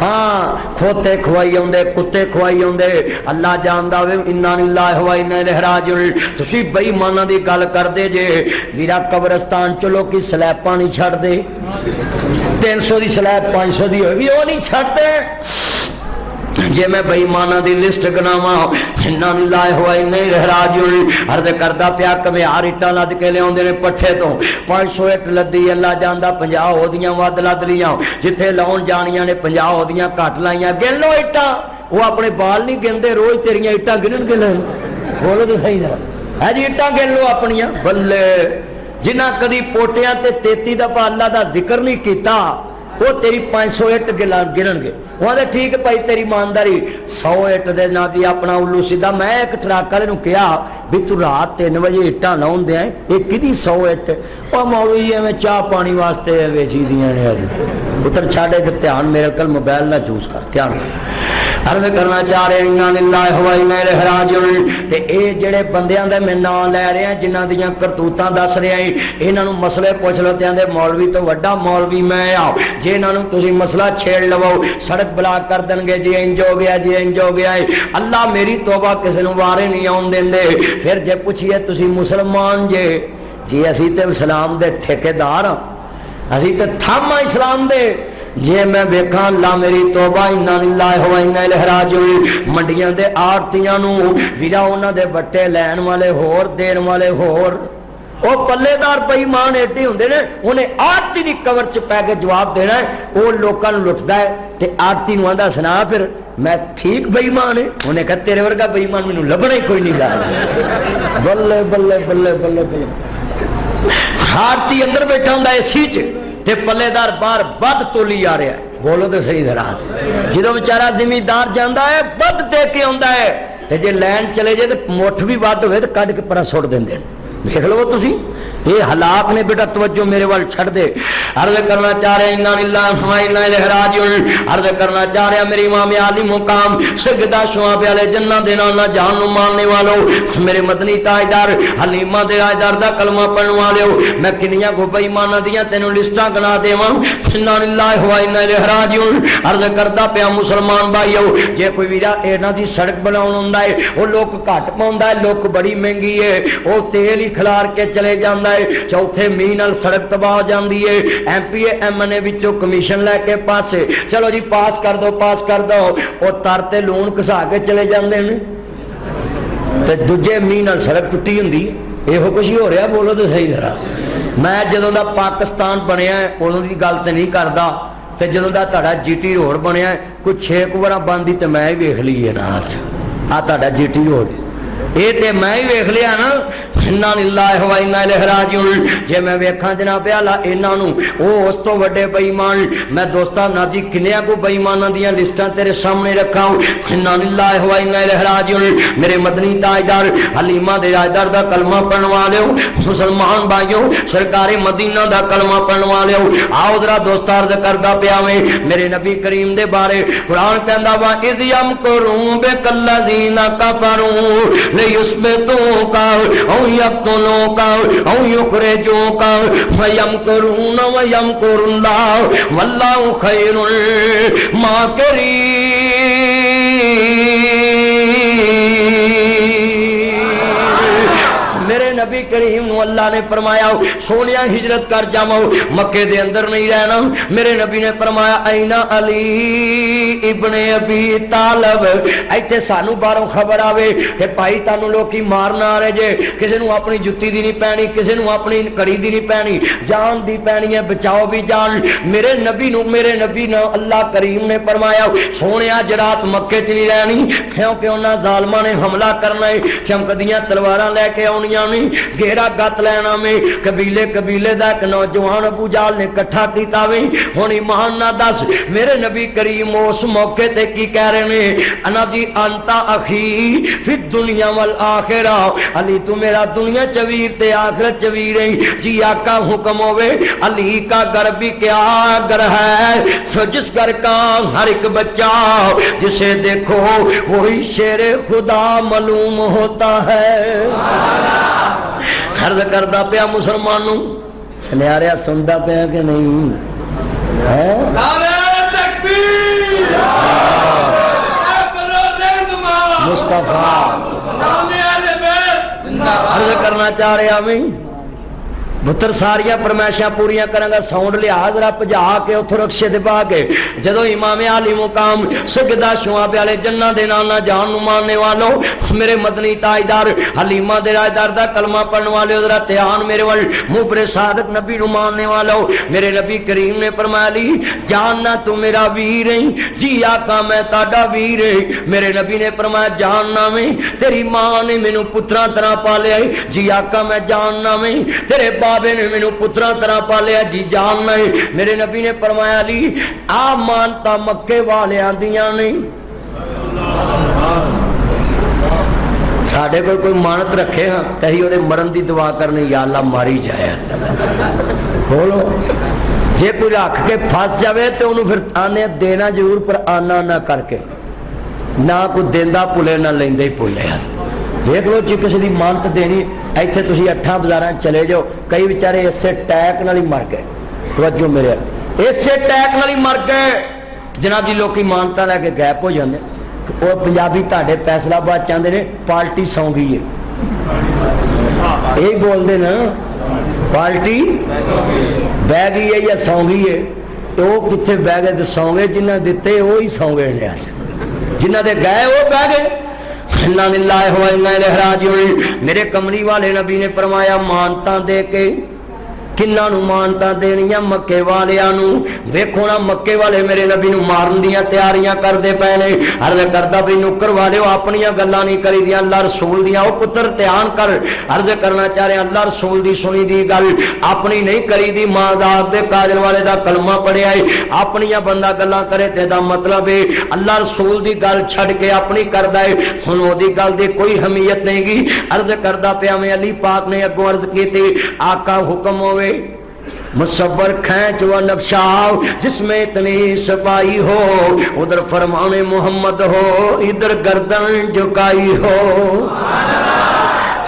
हाँ खोते खवाई आउंदे कुत्ते खवाई आउंदे अल्लाह जानदा वे इन्ना लिल्लाहि व इन्ना इलैहि राजिऊन तुसीं बेईमानां दी गल करदे जे वीरा कब्रिस्तान चलो कि स्लैपां नहीं छड्डदे 300 की स्लैब 500 की होगी वो नहीं छड्डदे जे मैं बेईमाना की लिस्ट गिनावा इन्ना लिल्लाहि व इन्ना इलैहि राजिऊन अर्ज करदा पिया कमियार इट्टां लद के लियाउंदे ने पट्ठे तो 500 इट लद्दी अल्लाह जानदा 50 ओदियां वध लद लियां जिथे लाउण जाणियां ने 50 ओदियां घट लाइयां गिन लो इट्टां वो अपने बाल नहीं गिनदे रोज तेरियां इट्टां गिनन के ले बोलो तो सही है जी इट्टां गिन लो अपनियां बल्ले जिन्हां कदी पोटियां ते 33 दफा अल्लाह दा जिक्र नहीं कीता वो तेरी 500 इट गिनणगे वो ठीक भाई तेरी ईमानदारी 100 इट दे ना दी अपना उल्लू सीधा मैं एक ट्रक वाले कहा भी तू रात 3 बजे इट्टां लाउण दे ये किहदी 100 इट और मौलवी एवें चाह पानी वास्ते वेची दियां ने पुत्र छाड़े इधर ध्यान मेरे कल मोबाइल ना चूज कर ध्यान अर्ज करना चाह रहे इन्ना लिल्लाहि व इन्ना इलैहि राजिऊन ते ए जेड़े बंदियां दे मैं नाम लै रहा जिन्हां दियां करतूतां दस रहा इन्हां नूं मसले पुछ लो ते आंदे मौलवी तो वड्डा मौलवी मैं आ जे इन्हां नूं तुसीं मसला छेड़ लवो सड़क ब्लॉक कर देंगे जी इंज हो गया जी इंज हो गया अल्लाह मेरी तौबा किसी नूं वारे नहीं आउण देंदे फिर जे पुछिए तुसीं मुसलमान जे जी असीं ते इस्लाम दे ठेकेदार असीं ते थंम इस्लाम दे जे मैं वेखा अल्लाह मेरी तौबा इन्ना लिल्लाहि व इन्ना इलैहि राजिऊन मंडियां दे आड़तियां नूं वीरा उन्हां दे वट्टे लैण वाले होर देण वाले होर वो पल्लेदार बेईमान एडे हुंदे ने उन्हें आड़ती दी कवर च पै के जवाब देना है वो लोकां नूं लुटदा है ते आड़ती नूं आंदा सुना फिर मैं ठीक बेईमान है उन्हें कहा तेरे वर्गा बेईमान मैनूं लभना ही कोई नहीं गा बल्ले बल्ले बल्ले बल्ले बल्ले आड़ती अंदर बैठा हुंदा एसी च ते पल्लेदार बाहर वध तोली आ रहा है बोलो तो सही जरा जो बेचारा जिमीदार जाता है वध दे के आता है ते जे लैन चले जाए तो मुठ भी वध हो तो कढ़ के परा सुट देंगे देख लो तुसी ये हालात ने बेटा तवज्जो मेरे वाल छड़ दे अर्ज करना चाह रहे इन्ना लिल्लाहि व इन्ना इलैहि राजिऊन अर्ज करना चाह रहा मेरे इमाम आली मुकाम सजदा शुआ प्याले जन्नत देना ना जान नु मानने वालों मेरे मदनी ताजदार हलीमा दे राजदार दा कलमा पढ़न वाले मैं किनियां को बेईमानां दियां तैनूं लिस्टां गिना देवां इन्ना लिल्लाहि व इन्ना इलैहि राजिऊन अर्ज करदा पिया मुसलमान भाईओ जे कोई वीरा इन्हां दी सड़क बनाउण हुंदा है वो लोक घट पाउंदा है लोक बड़ी महंगी है वो तेल ही खिलार के चले जांदा चौथे मीह नाल सड़क तबाह हो जाती है MP MNA विचों कमीशन लैके पासे चलो जी पास कर दो वो तरते लूण घसा के चले जाते हैं ते दूजे मीह नाल सड़क टुटी हुंदी इहो कुछ ही हो रहा बोलो तो सही जरा मैं जदों दा पाकिस्तान बनया उदों दी गल ते नहीं करदा ते जदों दा तुहाडा GT रोड बनया कोई 6 वार बनदी ते मैं ही वेख ली है ना आ तुहाडा GT रोड ये ते मैं ही वेख लिया ना इन्ना लिल्लाहि व इन्ना इलैहि राजिऊन जे मैं वेखा जनाब आला इन्हां नूं ओ उस तो वड्डे बेईमान मैं दोस्तां नाजी किन्नियां को बेईमानां दियां लिस्टां तेरे सामने रखा इन्ना लिल्लाहि व इन्ना इलैहि राजिऊन मेरे मदनी ताजदार हलीमा दे राजदार दा कलमा पढ़न वाले मुसलमान भाइयों सरकारे मदीना दा कलमा पढ़न वाले आओ जरा दोस्तां अर्ज करदा पिया मेरे नबी करीम दे बारे कुरान कहंदा वा इज़ यमकुरून बिकल्लज़ीना कफरू लियुस्बितूका औ यक़्तुलूका औ युख़रिजूका व यमकुरून व यमकुरुल्लाह वल्लाहु खैरुल माकिरीन मेरे नबी करीम अल्लाह ने फरमाया सोनिया हिजरत कर जाओ मक्के दे अंदर नहीं रहना मेरे नबी ने फरमाया ऐना अली इब्ने अबी तालिब इत्थे सानू बाहरों खबर आवे कि भाई तानू लोकी मारना आ रहे जे किसी नू अपनी जुत्ती दी नहीं पैनी किसी नू अपनी कड़ी दी नहीं पैनी जान दी पैनी है बचाओ भी जान मेरे नबी ने अल्लाह करीम ने फरमाया सोनिया जरात मक्के च नहीं रहनी क्योंकि उन्हां जालमां ने हमला करना है चमकदियां तलवारां लैके आउणियां नहीं घेरा गत लैना में कबीले कबीले दा एक नौजवान अबू जाल ने इकट्ठा कीता वे हुण ईमान ना दस मेरे नबी करीम उस मौके ते की कह रहे ने अना जी अंता अखी फिर दुनिया वल आखिरा अली तू मेरा दुनिया चवीर ते आखिरत चवीर है जी आका हुक्म होवे अली का घर भी क्या घर है जिस घर का हर एक बच्चा जिसे देखो वही शेर खुदा मालूम होता है। अर्ज करदा पिया मुसलमानों सुनिया सुनता पिया कि नहीं है? मुस्तफा अर्ज करना चाह रहा मैं पुत्र सारिया फरमाइशा पूरिया करांगा साउंड लिया जरा भजा के उथों रक्शे दे पा के जदों इमाम आली मुकाम सजदा शुआब वाले जन्ना दे नाल ना जान नु मानने वालों मेरे मदनी ताजदार हलीमा दे राजदार दा कलमा पढ़ने वाले जरा ध्यान मेरे वल मुबरे सादक नबी नु मानने वालों मेरे नबी करीम ने फरमाया ली जानना तू मेरा वीर है जी आका मैं ताड़ा वीर है। मेरे नबी ने फरमाया जानना मैं तेरी मां ने मैनू पुत्रा तरह पालिया जी आका मैं जानना मैं तेरे बाबे ने मैनू पुत्रा तरह पालिया जी जानना है। मेरे नबी ने फरमाया ली आ मानता मक्के वालियां दियां नहीं साडे कोई मानत रखे हाँ तही ओदे मरन की दुआ करनी या अल्लाह मारी जाए बोलो जे कोई रख के फस जाए तो उन्होंने फिर आने देना जरूर पर आना ना करके ना कोई देंदा भुले ना लेंदे ही भुले देख लो जी किसी की मानत देनी इत्थे तुसीं अट्ठां बाज़ारां चले जाओ कई बेचारे इसे टैक नाल ही मर गए तवज्जो मेरे इसे टैक नाल ही मर गए जनाब जी लोग मानता लैके गैप हो जाते और पंजाबी तुहाडे फैसलाबाद चाहते हैं पार्टी सौ गई है यही बोलते ना पार्टी बह गई है या सौ गई है तो कितने बह गए तो सौ गए जिन्हें दिते वो ही सौ गए ने जिन्हों के गए वो बह गए। मेरे कमली वाले नबी ने फरमाया मानता दे के किन्ना नू मानता देनिया मक्के वालियां नू वेखो ना मक्के वाले मेरे नबी नू मारन दियां तैयारियां करदे पए ने अर्ज करदा भी नुकर वाले अपनियां गल्लां नहीं करी दियां अल्लाह रसूल दियां ओ पुत्र ध्यान कर अर्ज करना चाह रहे अल्लाह रसूल दी सुनी दी गल अपनी नहीं करी दी माज़ाक दे काजल वाले दा कलमा पढ़िया है अपनियां बंदा गल्लां करे ते दा मतलब है अल्लाह रसूल दी गल छड़ के अपनी करदा है हुण ओदी गल दी कोई अहमियत नहीं गी। अर्ज करदा पिया मैं अली पाक ने अगों अर्ज कीती आका हुक्म होवे मुसव्वर खैंच व नक्शा जिसमें इतनी सफाई हो उधर फरमाने मोहम्मद हो इधर गर्दन झुकाई हो।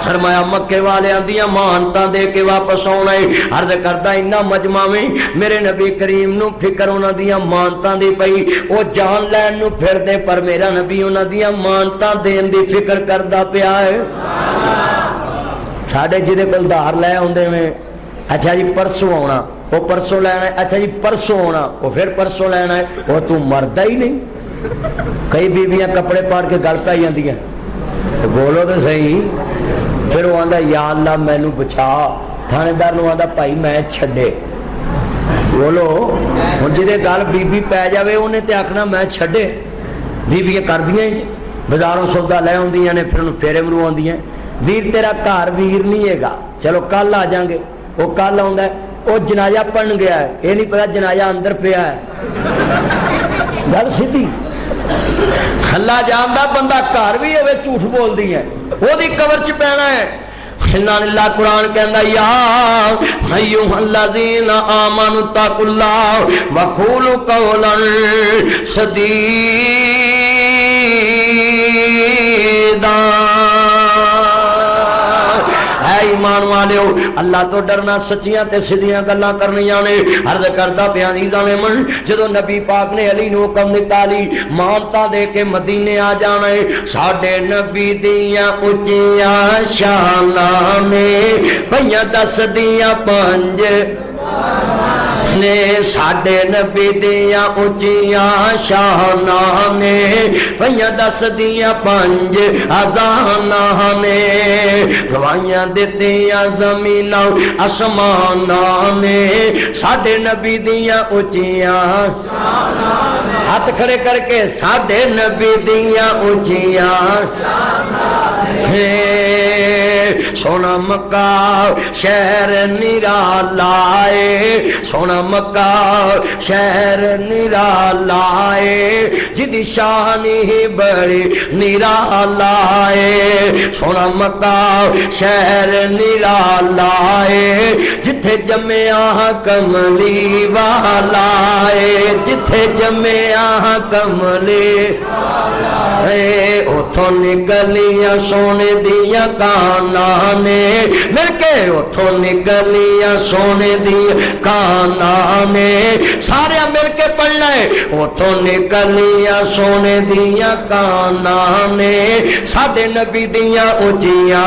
फरमाया मक्के वाले दियां मानता दे के वापस आना है। अर्ज करदा इन्ना मजमा में मेरे नबी करीम नू फिक्र उन्हां दियां मानता दी पई ओ जान लैन नू फिरदे पर मेरा नबी उन्हां दियां मानता देन दी फिक्र करदा पिया है। साडे जिहदे कोल धार लै आउंदे ने अच्छा जी परसों आना वो परसों लैना है अच्छा जी परसों आना वो फिर परसों लैना है वो तू मरदा ही नहीं। कई बीबियां कपड़े पाड़ के गल पै जांदियां तो बोलो तो सही फिर वो आंदा या अल्लाह मैनू बचा थानेदार नू आंदा भाई मैं छड्डे बोलो हुण जिहदे गल बीबी पै जावे उन्हें ते आखना मैं छड्डे। बीबियां करदियां इंज बाजारों सौदा लै आउंदियां ने फिर फेरे मरवाउंदियां वीर तेरा घर वीर नहीं हैगा चलो कल आ जाएंगे वो कल आउंदा वो जनाजा पढ़न गया है ये नहीं पता जनाजा अंदर पिया है गल सीधी अल्लाह जानदा बंदा घर भी होवे झूठ बोलदी है ओदी कबर च पैना है। इन्ना कुरान कहंदा या अय्युहल्लज़ीना आमनु तकुल्लाह व क़ूलू क़ौलन सदीदा ईमान वालियो अल्लाह तो डरना सच्चियां ते सीधियां गल्लां करनियां ने। अर्ज करदा पिया अज़ीज़ां ने मन जदों नबी पाक ने अली नू हुक्म दिता ली मानता दे के मदीने आ जाना है साडे नबी दियां उच्चियां शानां ने पईयां दस दियां पंज ने साडे नबी दियां उच्चियां शानां ने पईयां दस दियां पंज अज़ानां ने गवाहियां दित्तियां ज़मीनां आसमानां ने साडे नबी दियां उच्चियां हाथ खड़े करके साडे नबी दियां उच्चियां सोना मक्का शहर निराला है, सोना मक्का शहर निराला है, जिदी शान ही बड़ी निराला है। सोना मक्का शहर निराला है, जिथे जम्मिया कमली वाला है, जिथे जम्मिया कमली उथों निकलिया सोने दिया काना ने मिल के, उथों निकलिया सोने दिया काना ने, सारे मिल के पढ़ना है। उथों निकलिया सोने दिया काना ने, साडे नबी दिया उचिया।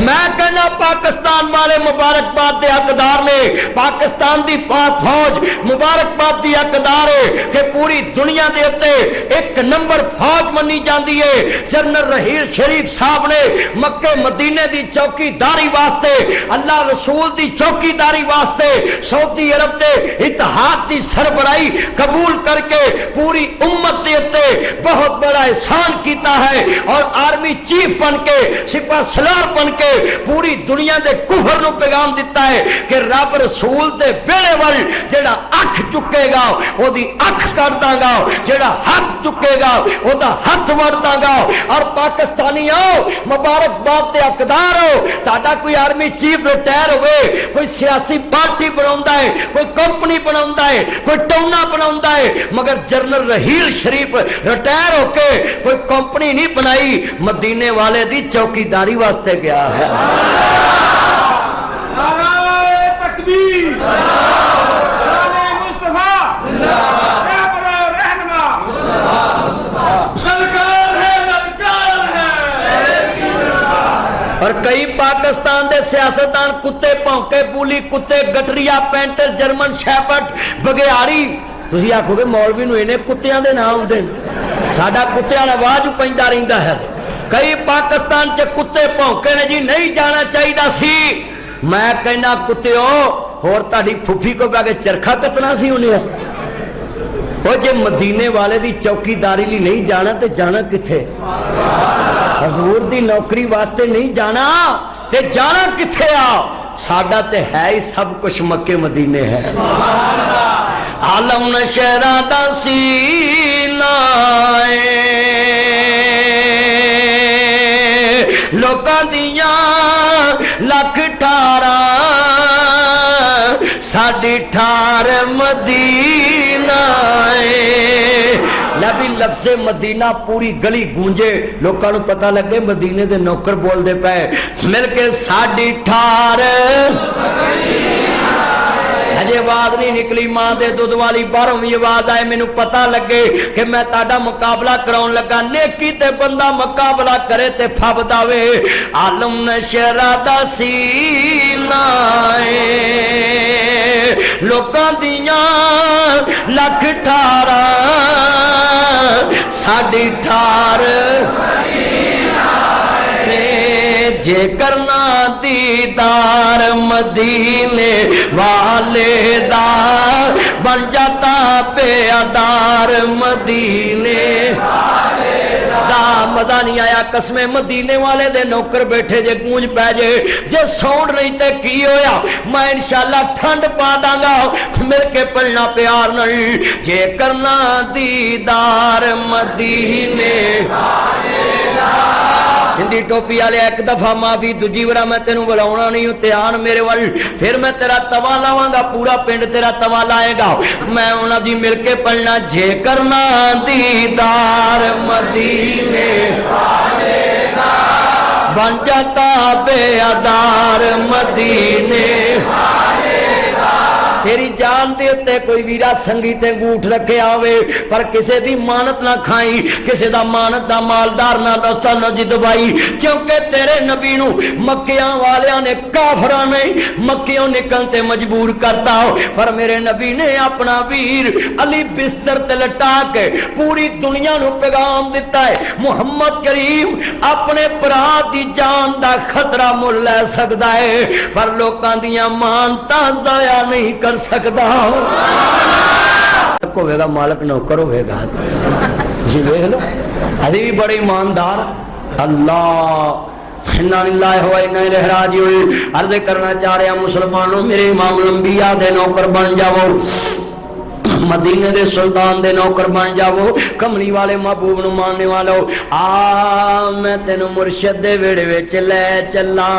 मैं कहना पाकिस्तान वाले मुबारकबाद के हकदार ने, पाकिस्तान की पाक फौज मुबारकबाद की हकदार है कि पूरी दुनिया के उत्ते एक नंबर फौज मनी जाती है। जनरल रहील शरीफ साहब ने मक्के मदीने की चौकीदारी वास्ते, अल्लाह रसूल की चौकीदारी वास्ते सऊदी अरब के इतिहाद की सरबराही कबूल करके पूरी उम्मत के उत्ते बहुत बड़ा एहसान किया है और आर्मी चीफ बन के, सिपा सलार बन के पूरी दुनिया के कुफर नूं पैगाम दिता है कि रब रसूल दे बेड़े वल जेड़ा अख चुकेगा ओदी अख कर दांगा, जेड़ा हाथ चुकेगा ओदा हाथ वड़ दांगा। और पाकिस्तानियों मुबारकबाद के हकदार हो, ताड़ा कोई आर्मी चीफ रिटायर होवे, कोई सियासी पार्टी बनाउंदा है, कोई कंपनी बनाउंदा है, कोई टौना बनाउंदा है, मगर जनरल रहील शरीफ रिटायर होके कोई कंपनी नहीं बनाई, मदीने वाले दी चौकीदारी वास्ते गया है। और कई पाकिस्तान के सियासतदान कुत्ते भौंके, बुली कुत्ते, गटरिया पेंटर, जर्मन शैफर्ड, बघियाड़ी, तुसीं आखोगे मौलवी नूं इन्हें कुत्तियां दे नाम आउंदे ने, साडा कुत्तियां दा आवाज पैंदा रहिंदा है। कई पाकिस्तान च कुत्ते भौंके ने जी, नहीं जाना चाहिए सी। मैं कहना कुत्तिओ, होर तुहाडी फुफी को बह के चरखा कतना सी उन्हें। वो जे मदीने वाले दी चौकीदारी लिए नहीं जाना तो जाना किथे? हजूर दी नौकरी वास्ते नहीं जाना ते जाना किथे? आ साडा ते है ही सब कुछ मक्के मदीने है। आलम नशहरा दा सीना लोकां दियां लख ठारा, साडी ठार मदीना नबी लफ्ज़े मदीना पूरी गली गूंजे, लोगों को पता लगे मदीने के नौकर बोलते पे मिलके साडी ठार। अजे आवाज नहीं निकली मां दे दुध वाली, बाहरों भी आवाज आए, मैनू पता लगे कि मैं ताड़ा मुकाबला कराउन लगा। नेकी ते बंदा मुकाबला करे ते फबदा वे। आलम नशहरा दा सीना लोकां दियां लख ठारा, साडी ठार जे करना दीदार मदीने वाले दा, बन जाता बेअदार मदीने दा। मजा नहीं आया कसमें मदीने वाले दे नौकर बैठे जे गूंज पै जे, जे साउंड नहीं ते की होया, मैं इंशाअल्लाह ठंड पा दांगा। मिल के पढ़ना प्यार नहीं, जे करना दीदार मदीने सिंधी टोपी वाले एक दफा माफी, दूजी बार मैं तेन बुलाना नहीं, ध्यान मेरे वाल, फिर मैं तेरा तवा लावांगा, पूरा पिंड तेरा तवा लाएगा। मैं उन्होंने जी मिल के पढ़ना, जे करना दीदार मदीने बन जाता बेअदार मदीने। तेरी जान दे उत्ते कोई वीरा संगी ते अंगूठ रखे आवे, पर किसी दी मानत ना खाई, किसी दा मानत दा मालदार ना दस्ता ना जिदवाई, क्योंकि तेरे नबी नू मक्कियां वालियां ने, काफरां ने मक्कियों निकलते मजबूर करता हो, पर मेरे नबी ने अपना वीर अली बिस्तर ते लटा के पूरी दुनिया नू पैगाम दिता है, मुहम्मद करीम अपने भरा दी जान दा खतरा मुल लै सकदा है, पर लोकां दियां मानतां दया नहीं कर सकता। होगा मालक नौकर होगा, वेख लो, अभी भी बड़े ईमानदार, अल्लाह इन्ना लिल्लाहि व इन्ना इलैहि राजिऊन। अर्ज़ करना चाह रहा मुसलमानों, मेरे इमाम लंबिया दे नौकर बन जाओ, मदीने दे सुल्तान दे नौकर बन जाओ, कमली वाले महबूब नूं मानने वालो। आ मैं तेनू मुर्शद दे वेड़े विच लै चला।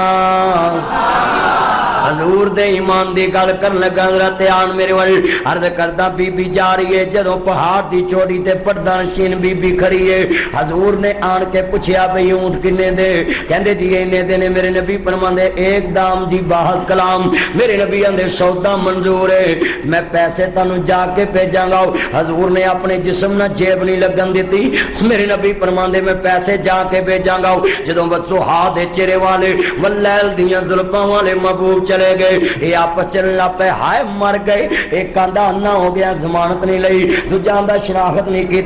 हजूर दे ईमान दी गल कर लगा, जरा ध्यान मेरे वाल। अर्ज करदा बीबी जा रही है, जदों पहाड़ दी चोटी ते पर्दा नशीन बीबी खड़ी है। हजूर ने आन के पूछया भई ऊंट किन्ने दे? कहंदे जी इन्ने दे ने। मेरे नबी फरमांदे एक दाम जी बाहत कलाम। मेरे नबी आंदे सौदा मंजूर है, मैं पैसे तानू जाके भेजांगा। हजूर ने अपने जिस्म ना जेब नहीं लगन दी। मेरे नबी फरमांदे मैं पैसे जाके भेजांगा। जदों वज़ुहा दे चेहरे वाले वलैल दियां जुल्फां वाले महबूब चले गए, ये आपस चलने लग पे, हाय मर गए। एक आंदा अन्ना हो गया, जमानत नहीं लई, दूजा आंदा शनाख्त नहीं की,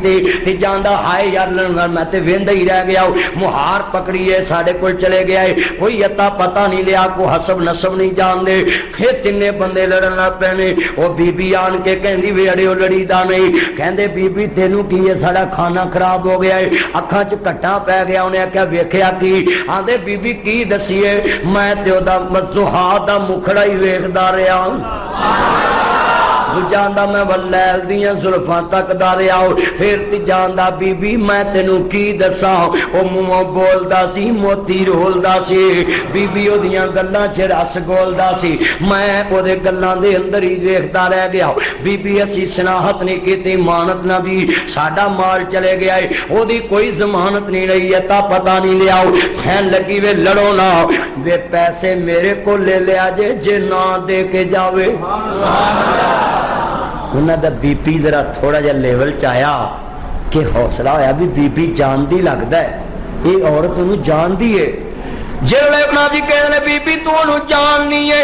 तीजा आंदा हाय यार मैं ते वेंदा ही रह गया, मुहार पकड़ी है साडे कोल चले गया है, कोई अता पता नहीं लिया, को हसब नसब नहीं जानते। ये तिन्ने बंदे लड़न लग पे ने। वो बीबी आन के कहंदी वेड़ियो लड़ीदा नहीं। कहंदे बीबी तेनू की है, साडा खाना खराब हो गया है, अखां च घट्टा पै गया। उन्हें आख्या वेख्या की? आंदे बीबी की दसीए, मैं ते ओदा मज़ुहा दा मुखड़ा ही वेखदा रहा। दूजा आंदा मैं वलैल दियां जुल्फां तकदा रहा। फिर तीजा आंदा बीबी मैं तेनू की दसां, ओ मूंहों बोलदा सी मोती रोलदा सी, बीबी ओदियां गल्लां च रस गोलदा सी, मैं ओदे गल्लां दे अंदर ही वेखदा रह गया। बीबी असी शनाहत नहीं कीती, मानत ना भी, साडा माल चले गया है, ओदी कोई जमानत नहीं रही, अता पता नहीं लिया। कहन लगी वे लड़ो ना, वे पैसे मेरे को ले लिया जे ना दे के जावे। उन्हां दा बीपी जरा थोड़ा जा लेवल च आया कि हौसला होया भी बीबी जानदी लगदा है, ये औरत उन्हें जानदी है। जिहड़े ना भी कहने बीबी तू उन्हें जाननी है,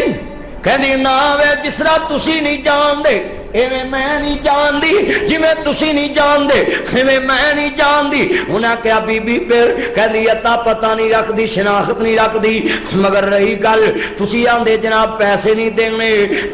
कहंदी ना वे जिस तरह तुसी नहीं जानदे इवें मैं नहीं जानदी, जिवें तुसी नहीं जानदे इवें मैं नहीं जानदी। उन्हें क्या बीबी फिर कहंदी अता पता नहीं रखदी, शनाख्त नहीं रखदी, मगर रही गल तुसी आंदे जनाब पैसे नहीं देने,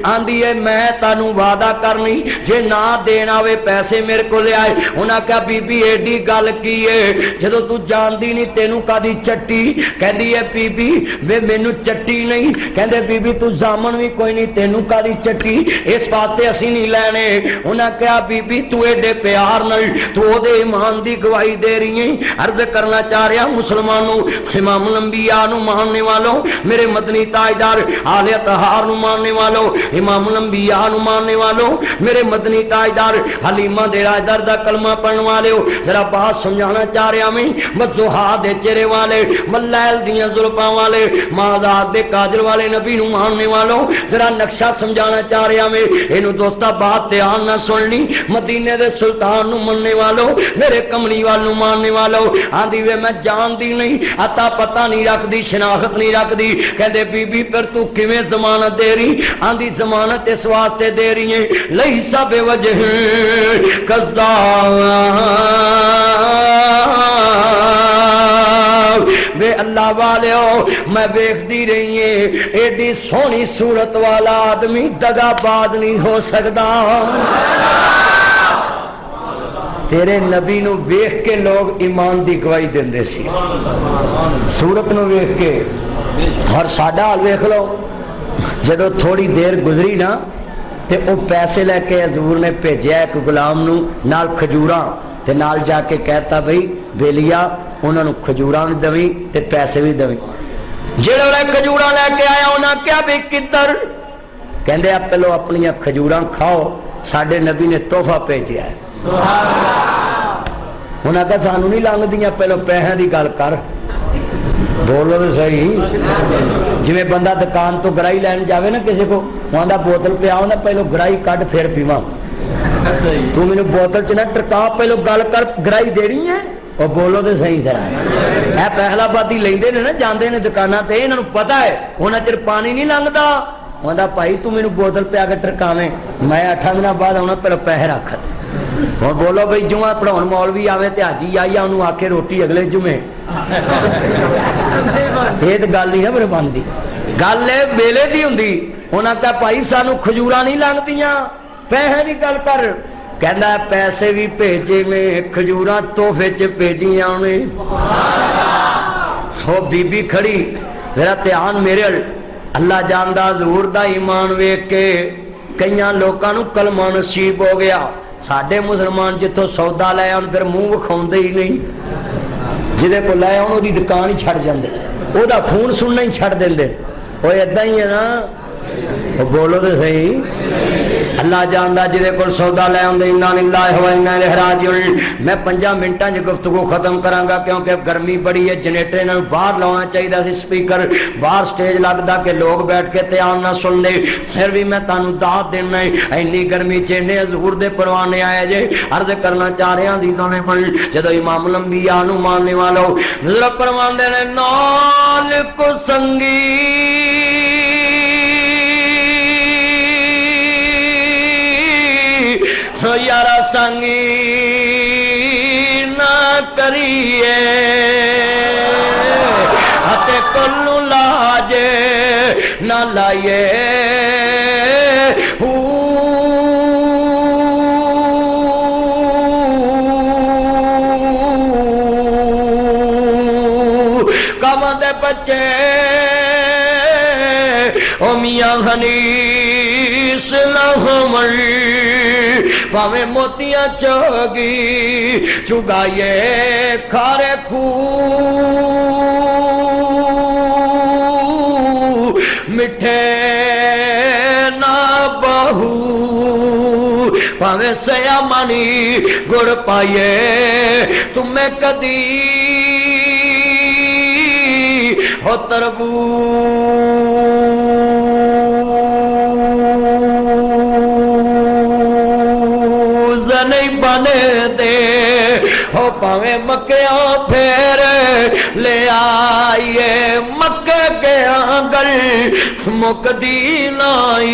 आंदी है मैं तानू वादा करनी जे ना देना आवे पैसे मेरे को ले आए। उन्हें क्या बीबी एडी गल की है, जदों तू जानदी नहीं तेनू कादी चट्टी? कहंदी है बीबी वे मैनू चट्टी नहीं, कहंदे बीबी तू जामन भी कोई नहीं, तेनू कादी चट्टी? इस वास्ते असी नहीं लेने। उन्हें कहा बीबी तू एडे प्यार नाल तू ओदे ईमान दी गवाही दे रही है। अर्ज करना चाह रहा मुसलमानों, इमाम लंबिया नू मानने वालों, मेरे मदनी ताजदार आले तहार नू मानने वालों, इमाम लंबिया नू मानने वालों, मेरे मदनी ताजदार हलीमा दे राजदार दा कलमा पढ़ने वाले हो, जरा बात समझाना चाह रहा मैं। वज़ुहा दे चेहरे वाले, वलैल दियां जुल्फां वाले, माज़ाद दे काजल वाले नबी नू मानने वालों, जरा नक्शा समझाना चाह रहा मैं। इनू दोस्ता बात ध्यान ना सुन ली। मदीने दे सुल्तान नू मनने वालों, मेरे कमली वाल नू मानने वालों, आंदी वे मैं जानदी नहीं, अता पता नहीं रखदी, शनाख्त नहीं रखदी। कहंदे बीबी फिर तू किवें जमानत दे रही? आंदी जमानत इस वास्ते दे रही है लई सब वजह कज़्ज़ा वे अल्लाह वाले हो, मैं वेखदी रही है एडी सोहनी सूरत वाला आदमी दगाबाज नहीं हो सकता। तेरे नबी नू वेख के लोग ईमान दी गवाही देंदे सी, सूरत नू वेख के। और साडा हाल वेख लो, जदों थोड़ी देर गुजरी ना ते ओ पैसे लैके हजूर ने भेजिया एक गुलाम नू नाल खजूरां ते नाल जाके कहता बई बेलिया उन्होंने खजूरां भी दवी ते पैसे भी दवी। जेड़ा खजूरां लैके आया उन्हें क्या भी किधर? कहंदे आ पहलो अपनियां खजूरां खाओ, साडे नबी ने तोहफा भेजिया है। उन्हें कहा सानू नहीं लंघदियां, पहलो पैसों की गल कर। बोलो तो सही, जिवें बंदा दुकान तो गराई लैन जावे ना किसी को, आंदा बोतल पिया ना पहलो गराई कट फिर पीवा। तू मैनू बोतल च ना टरका, पहलो गल कर गराई देनी है। और बोलो तो सही सर, यह पहलाबादी लेंदे ने ना, जांदे ने दुकानां ते, इन्हां नूं पता है उन्हां चिर पानी नहीं लंघदा। आंदा भाई तू मैनू बोतल पिया के टरकावें, मैं 8 दिन बाद आउणा, पहले पैसे रख। और बोलो बई जुमा पढ़ाउण मौलवी आवे ते हाजी आई उन्होंने आके रोटी अगले जुमे, ये तो गल नहीं ना मेरे बनती, गल वेले दी हुंदी। उन्हां कहा भाई सानू खजूरां नहीं लंघदियां, पैसे की गल कर। कहना पैसे भी भेजे में, खजूरां तोहफे च भेजियां ने। वो बीबी खड़ी जरा ध्यान मेरे अल्लाह जानदा हजूर दा ईमान वेख के कई लोगों को कलमा नसीब हो गया। साडे मुसलमान जितों सौदा लै आउण फिर मूँह विखाउंदे ही नहीं, जिदे को लै आउण ओहदी दुकान ही छड्ड जांदे, ओहदा फोन सुनना ही छड्ड देंदे। वो इदा ही है ना, वो बोलो तो सही। अल्लाह जानदा जिदे कोल सौदा लै आउंदे इन्ना लिल्लाहि व इन्ना इलैहि राजिऊन। मैं 5 मिनटां च गुफ्तगू खत्म करांगा क्योंकि गर्मी बड़ी है। जनरेटर इन्हां नूं बाहर लाउणा चाहिदा सी, स्पीकर बाहर स्टेज लगदा कि लोग बैठ के ध्यान नाल सुनदे। फिर भी मैं तुहानूं दात देना है, इन्नी गर्मी च इन्ने हजूर दे परवाने आए जे। अर्ज करना चाह रहे हैं अज़ीज़ों ने मन जदों इमाम लंबिया नूं मानने वालों हज़रत फरमांदे ने नाल को संगी यारा संगी ना करिए हते कोलू लाजे ना लाइए। कामदे बच्चे ओ मियां हनीस लहमल भावे मोतियां चोगी चुगाइए खारे खू मिठे ना बहू भावे सया मनी गुड़ पाइए तुम्हें कदी हो तरबू नहीं बने दे हो पावे मक्या फेर ले आइए मक्के के आंगल मुकदी नाई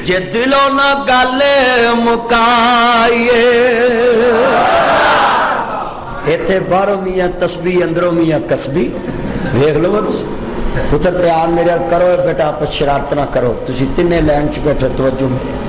जे दिलों ना गल मुकाइए। इत्थे बाहरों मियां तस्बी अंदरों मियां कसबी देख लो पुत्र तैयार मेरे करो बेटा आप शरारत ना करो तुसी तिन्ने लैन च बैठे तवज्जो मेरे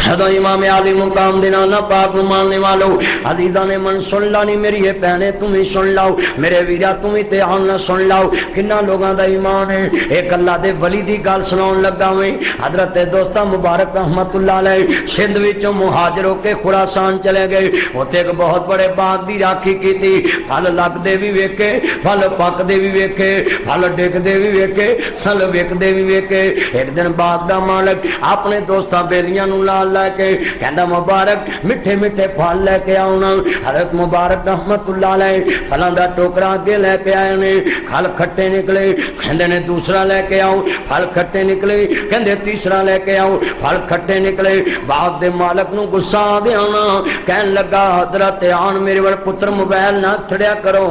सदा इमाम आली मुकाम देना ना पाक मानने वालों अजीजा ने मन सुन ला नहीं मेरी ये बहने तुम ही सुन लाओ मेरे वीरा तुम ही ध्यान ना सुन लाओ किन्ना लोगों का ईमान है। एक अल्लाह दे वली दी गल सुनाउण लगा मैं हजरत दोस्ता मुबारक रहमतुल्लाह अलैह सिंध विचों मुहाजिर होके खुरासान चले गए। उत्थे एक बहुत बड़े बाग दी राखी की थी। फल लगदे भी वेखे फल पकदे भी वेखे फल डिगदे भी वेखे फल विकदे भी वेखे। एक दिन बाग दा मालिक अपने दोस्तां बेलियां नूं ला लैके कहंदा मुबारक मिठे मिठे फल लैके आउणा। हज़रत मुबारक रहमतुल्लाह अलैह फलां दा टोकरा अगे लैके आए ने। फल खट्टे निकले कहंदे ने दूसरा लैके आओ फल खट्टे निकले कहंदे तीसरा लैके आओ फल खट्टे निकले। बाग दे मालक नूं गुस्सा आ गया ना कहन लगा हज़रत आन मेरे वाल पुत्र मोबाइल ना थड़िया करो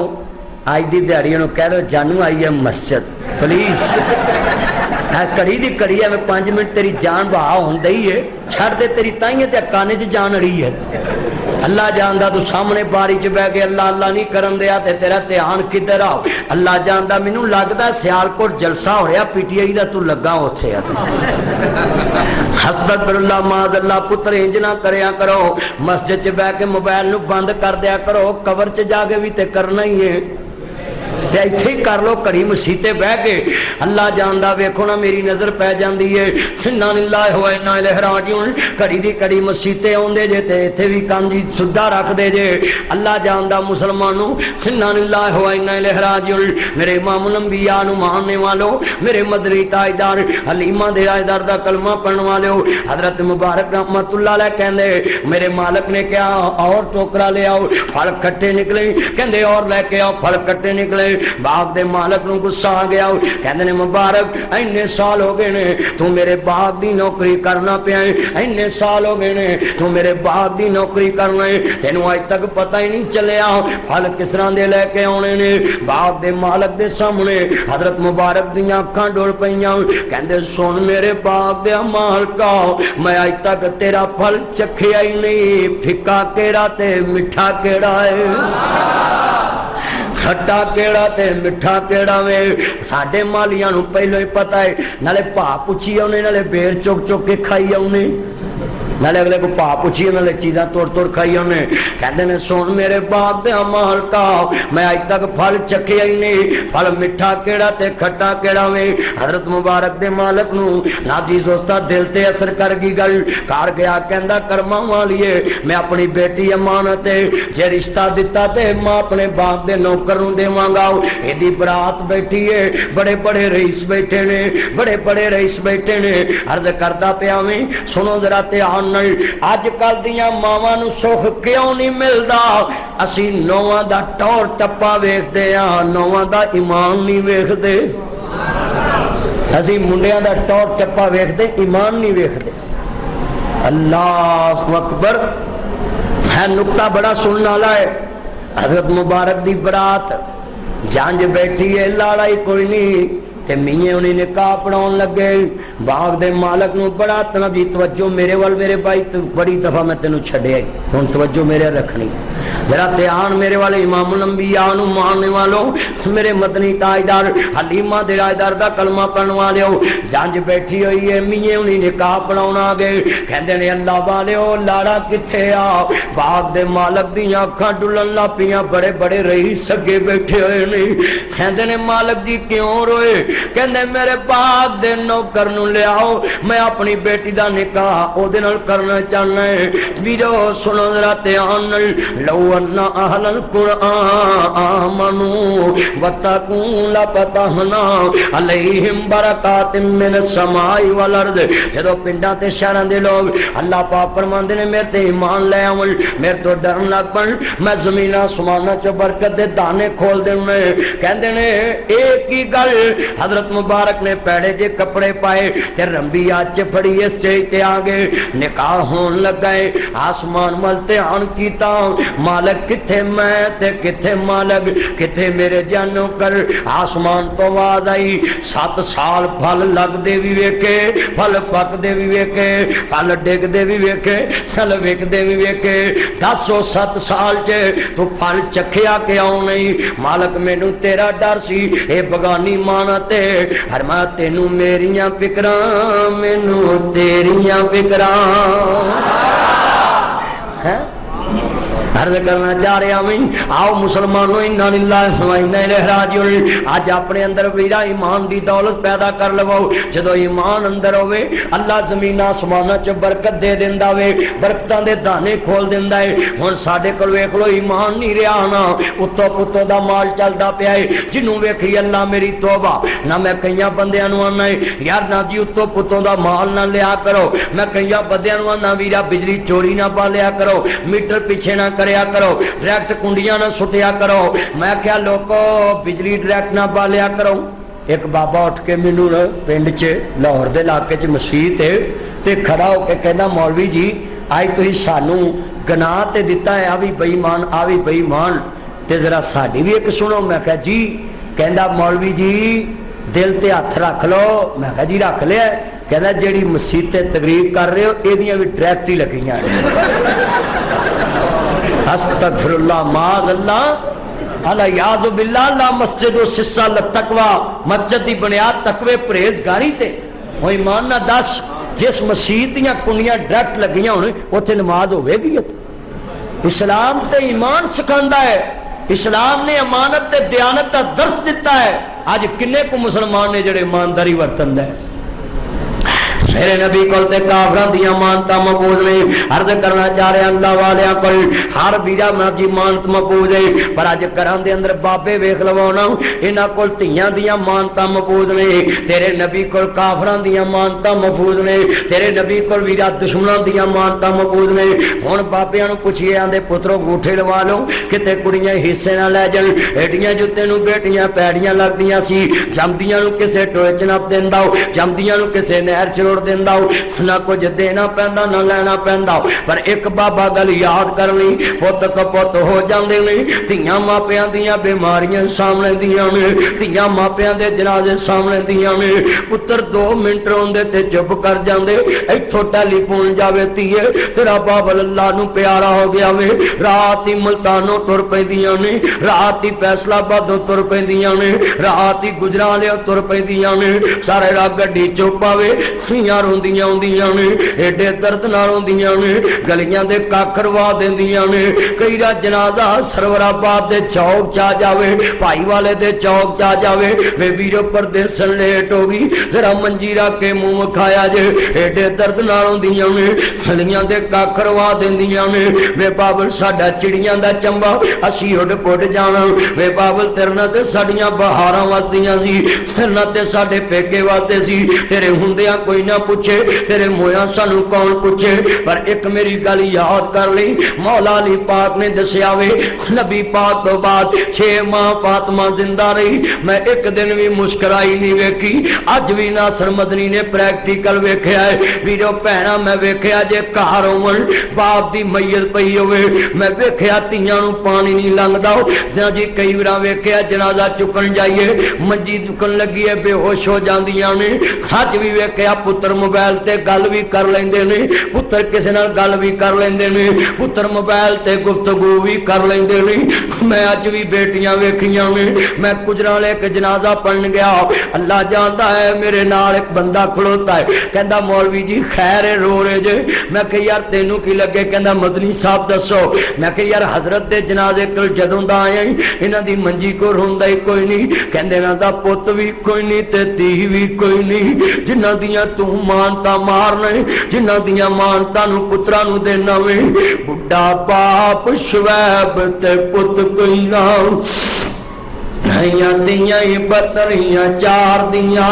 अज दी दिहाड़ी नूं कह दो जानू आई है मस्जिद प्लीज कड़ी दी कड़ी है मैं 5 मिनट तेरी जान बहा होंदा ही है छड़ दे तेरी ताइयां ते काने च जान अड़ी है। अल्लाह जानदा तू सामने बारी च बह के अल्लाह अल्लाह नहीं करन दिया ते तेरा ध्यान किधर आओ। अल्लाह जानदा मैनू लगदा सियालकोट जलसा हो रहा पीटीआई दा तू लगा उथे हस्तगफिरुल्लाह माज़अल्लाह पुत्र इंज ना करया करो मस्जिद च बह के मोबाइल नू बंद कर दिया करो कबर च जाके भी ते करना ही है इत्थे ही कर लो घड़ी मसीते बह के। अल्लाह जानदा वेखो ना मेरी नजर पै जाती है इन्ना लिल्लाहि व इन्ना इलैहि राजिऊन घड़ी दी घड़ी मसीते आउंदे जे ते इत्थे भी काम जी सुद्धा रख दे जे। अल्लाह जानदा मुसलमानों इन्ना लिल्लाहि व इन्ना इलैहि राजिऊन मेरे इमाम लंबिया नूं मानने वालों मेरे मदनी ताजदार हलीमा दे ताजदार दा कलमा पढ़न वालों हजरत मुबारक रहमतुल्लाह अलैह कहंदे मेरे मालिक ने कहा और टोकरा ले आओ फल खट्टे निकले कहंदे और लेके आओ फल खट्टे निकले। बाग दे मालक नूं गुस्सा आ गया कहंदे ने मुबारक इन्ने साल हो गए ने तू मेरे बाग दी नौकरी करना पिया इन्ने साल हो गए ने तू मेरे बाग दी नौकरी करना है तेनू अज तक पता ही नहीं चलिया फल किस तरह दे लेके आने ने। बाग दे मालक दे सामने हजरत मुबारक दी अखां डुल पईयां कहंदे सुन मेरे बाग दे मालका मैं अज तक तेरा फल चखिया ही नहीं फिक्का केड़ा ते मिठा केड़ा है खट्टा केड़ा ते मिठा केड़ा वे। साडे मालियां नूं पहलों ही पता है नाले भा पुछी आउने नाले बेर चुक चुक के खाई आउने नाले अगले को भा पुछिए नाले चीज़ां तोड़ तोड़ खाई उन्हें। कहते ने सुन मेरे बाग दे मालका, मैं अज तक फल चखिया ही नहीं, फल मिठा केड़ा ते खट्टा केड़ा वे। हजरत मुबारक दे मालक नू नाजीज उसका दिल ते असर कर गई गल। घर गया कहंदा कर्मा वालिए मैं अपनी बेटी अमानत है, जे रिश्ता दिता ते मैं अपने बाप दे नौकर नू देवांगा। एदी बरात बैठी है, बड़े बड़े रईस बैठे ने, बड़े बड़े रईस बैठे ने। अर्ज करदा पिया मैं सुनो जरा ध्यान नाल, अज कल दियां मावां नू सुख क्यों नहीं मिलदा? असी नौवां दा टौर टप्पा वेखदे आ, नौवां दा ईमान नहीं वेखदे। असी मुंडियां दा टौर टप्पा वेखदे, ईमान नहीं वेखदे। अल्लाह अकबर है, नुक्ता बड़ा सुनने वाला है। हजरत मुबारक दी बरात जंज बैठी है, लाड़ाई कोई नहीं ते मियां उन्हें निकाह पढ़ाउण लगे। बाग दे मालक नू बड़ा तना दी तवज्जो मेरे वाल, मेरे भाई तू बड़ी दफा मैं तेनू छड्या, हुण तवज्जो मेरे रखनी जरा ध्यान मेरे वाले इमामुल अंबिया नू मानने वालों, मेरे मदनी ताजदार हलीमा दे राजदार दा कलमा पढ़न वाले हो। जंज बैठी हुई है, मियां उन्हें निकाह पढ़ाउण आ गए। कहंदे ने अल्लाह वाले हो लाड़ा किथे आ? बाग दे मालक दी अखां डुलन लग पियां, बड़े बड़े रईस अगे बैठे हुए ने। कहंदे ने मालक जी क्यों रोए? कहंदे मेरे बाग दे नौकर नू लियाओ, मैं अपनी बेटी दा निकाह ओदे नाल करना चाहना है। वीरो सुनो जरा ध्यान नाल, लौ अन्ना अहलल कुरआन आमनू वत्तकू लफतहना अलैहिम बरकातिम मिनस समाई वल अर्द। जदों पिंडां ते शहरां दे लोग अल्लाह पाक फरमांदे ने मेरे ते ईमान ले आवन, मेरे तो डरन लग पन, मैं ज़मीन आसमानां च बरकत दे दाने खोल देने। कहंदे ने एक ही गल, हजरत मुबारक ने पैड़े जे कपड़े पाए ते रंबी हाथ च फड़ी स्टेज ते आ गए। निकाह होन लगा है, आसमान मल ध्यान कीता, मालक किथे मैं ते किथे मालक, किथे मेरे जानो कर। आसमान तो आवाज आई 7 साल फल लगदे भी वेखे, फल पकदे भी वेखे, फल डिगदे भी वेखे, फल विकदे भी वेखे। 7 साल च तू फल चखिया क्यों नहीं? मालक मैनू तेरा डर सी, ए बगानी माना ते हरमा तेनू मेरियां फिक्रां, मैनू तेरियां फिक्रां है। अर्ज करना चाह रहा मैं, आओ मुसलमानों इन्ना लिल्लाहि व इन्ना इलैहि राजिऊन। आज अपने अंदर वीरा ईमान की दौलत पैदा कर लवो। जदों ईमान अंदर होवे अल्लाह जमीन आसमानां च बरकत दे दिंदा वे, बरकतां दे दाने खोल दिंदा है। हुण साडे कोल वेख लो ईमान नहीं रहा ना, उत्तों पुत्तों दा माल चलदा पिया है। जिन्हों वेखी अल्लाह मेरी तौबा ना, मैं कई बंदियां नूं आना है यार ना जी उत्तों पुत्तों दा माल ना लिया करो। मैं कई बंदियां नूं आना वीरा बिजली चोरी ना पा लिया करो, मीटर पीछे ना करया करो, डायरेक्ट कुंडियां ना सुटिया करो। मैं क्या लोगो बिजली डायरेक्ट ना बालिया करो। एक बाबा उठ के मैनू पिंड च लाहौर के इलाके च मसीत है ते खड़ा होकर कहना मौलवी जी अज तुसीं सानू गनाह ते दिता है, आ भी बेईमान आ भी बेईमान, ते जरा साडी भी एक सुनो। मैं कहा जी, कहंदा मौलवी जी दिल ते हथ रख लो। मैं कहा जी रख लिया। कहंदा जिहड़ी मसीत ते तकरीर कर रहे हो एदियां भी डायरेक्ट ही लगियां अस्तगफिरुल्लाह माज़अल्लाह अला याज़ु बिल्लाह। ला मस्जिद सिस्सा लतकवा, मस्जिद की बुनियाद तकवे परहेजगारी ते। ओ ईमान ना दस, जिस मसीत दियां कुंडियां डायरेक्ट लगियां होण उत्थे नमाज होवेगी? इस्लाम ते ईमान सिखांदा है, इस्लाम ने अमानत ते दयानत का दर्स दिता है। अज किन्ने को मुसलमान ने जिहड़े ईमानदारी वरतंदा है। मेरे नबी कोल ते काफरां दियां मानता महफूज ने। अर्ज करना चाह रहे अल्लाह वालियां कोल हर वीरा जी मानत महफूज है, पर अज घरां दे अंदर बाबे वेख लवाना इन्हां कोल धीआं दियां मानता महफूज ने। तेरे नबी कोल काफरां दियां मानता महफूज ने, तेरे नबी कोल वीरा दुश्मनां दियां मानता महफूज ने। हुण बाबियां नूं पुछिए आंदे पुत्रो अंगूठे लवा लो किते कुड़ियां हिस्से ना लै जाण। एडियां जुत्ते नूं बेटियां पैड़ियां लगदियां सी, जमदियां नूं किसे टोए च नप दिंदा, जमदियां नूं किसे नहर च देंदा, ना कुछ देना पैंदा ना लेना पैंदा। पर एक बाबा गल याद करनी, पुत कपुत हो जाते ने, धीआं मापियां दियां बीमारियां सामने दियां ने, धीआं मापियां दे जनाजे सामने दियां ने। पुत्र 2 मिनट रोंदे ते चुप कर जांदे, इत्थों टेलीफोन जावे धीए तेरा बाबल अल्लाह नूं प्यारा हो गया वे। रात ही मुल्तानों तुर पैंदियां ने, रात ही फैसलाबादों तुर पैंदियां ने, रात ही गुजरालियों तुर पैंदियां ने। सारे रात गड्डी चुप आवे, धीआं रोंदियां आउंदियां ने, एडे दर्द नाल रोंदियां ने, गलियां दे कख रवा देंदियां ने। कई दा जनाजा सरवराबाद दे चौक च आ जावे, भाई वाले दे चौक च आ जावे, वे वीरो परदेसन लेट हो गई, जरा मंजी रख के मुंह खाया जे। एडे दर्द नाल रोंदियां ने, गलियां दे कख रवा देंदियां ने। वे बाबल साडा चिड़ियां दा चंबा, असी उड़ पुड़ जाना। वे बाबल तेरे नाल ते साडियां बहारां वसदियां सी, तेरे नाल ते साडे पेके वास्ते सी। तेरे हुंदियां कोई ना पूछे, तेरे मोया सानू कौन पूछे। पर एक मेरी गल याद कर ली, मौला अली पाक ने दसिया वे, नबी पाक तो बाद 6 माह फातिमा जिंदा रही, मैं एक दिन भी मुस्कुराई नहीं वेखी। अज भी नासर मदनी ने प्रैक्टिकल वेख्या है। वीरो भैणा मैं वेख्या जे घर होवन बाप दी मैयत पई होवे, मैं वेख्या धीआं नूं पानी नहीं लंघदा जां जी। कई वार वेख्या जनाजा चुकन जाइए, मंजी चुकन लगी है बेहोश हो जांदियां ने। अज भी वेख्या पुत्र मोबाइल ते गल भी कर लैंदे ने, पुत्र किसी नाल गल भी कर लैंदे ने, पुत्र मोबाइल ते गुफ्तगू भी कर लैंदे ने। मैं अज भी बेटियां वेखियां ने। मैं गुजराले एक जनाजा पढ़न गया, अल्लाह जानता है मेरे नाल एक बंदा खलोता है, कहंदा मौलवी जी खैर है, रो रहे जे। मैं कहा यार तेनू की लगे, कहंदा मदनी साहब दसो। मैं कहा यार हजरत दे जनाजे कोल जदों दा आया इन्हां दी मंजी को रोंदा ही कोई नहीं, कहंदे इन्हां दा पुੱਤ भी कोई नहीं ते धी भी कोई नहीं, जिन्हां दियां तू मानता मारने, जिन्हां दियां मानता नू पुत्रा नू देना वे। बुढ़ा बाप शवैब ते पुत कोई ना, दियां ही बतरियां चार दियां,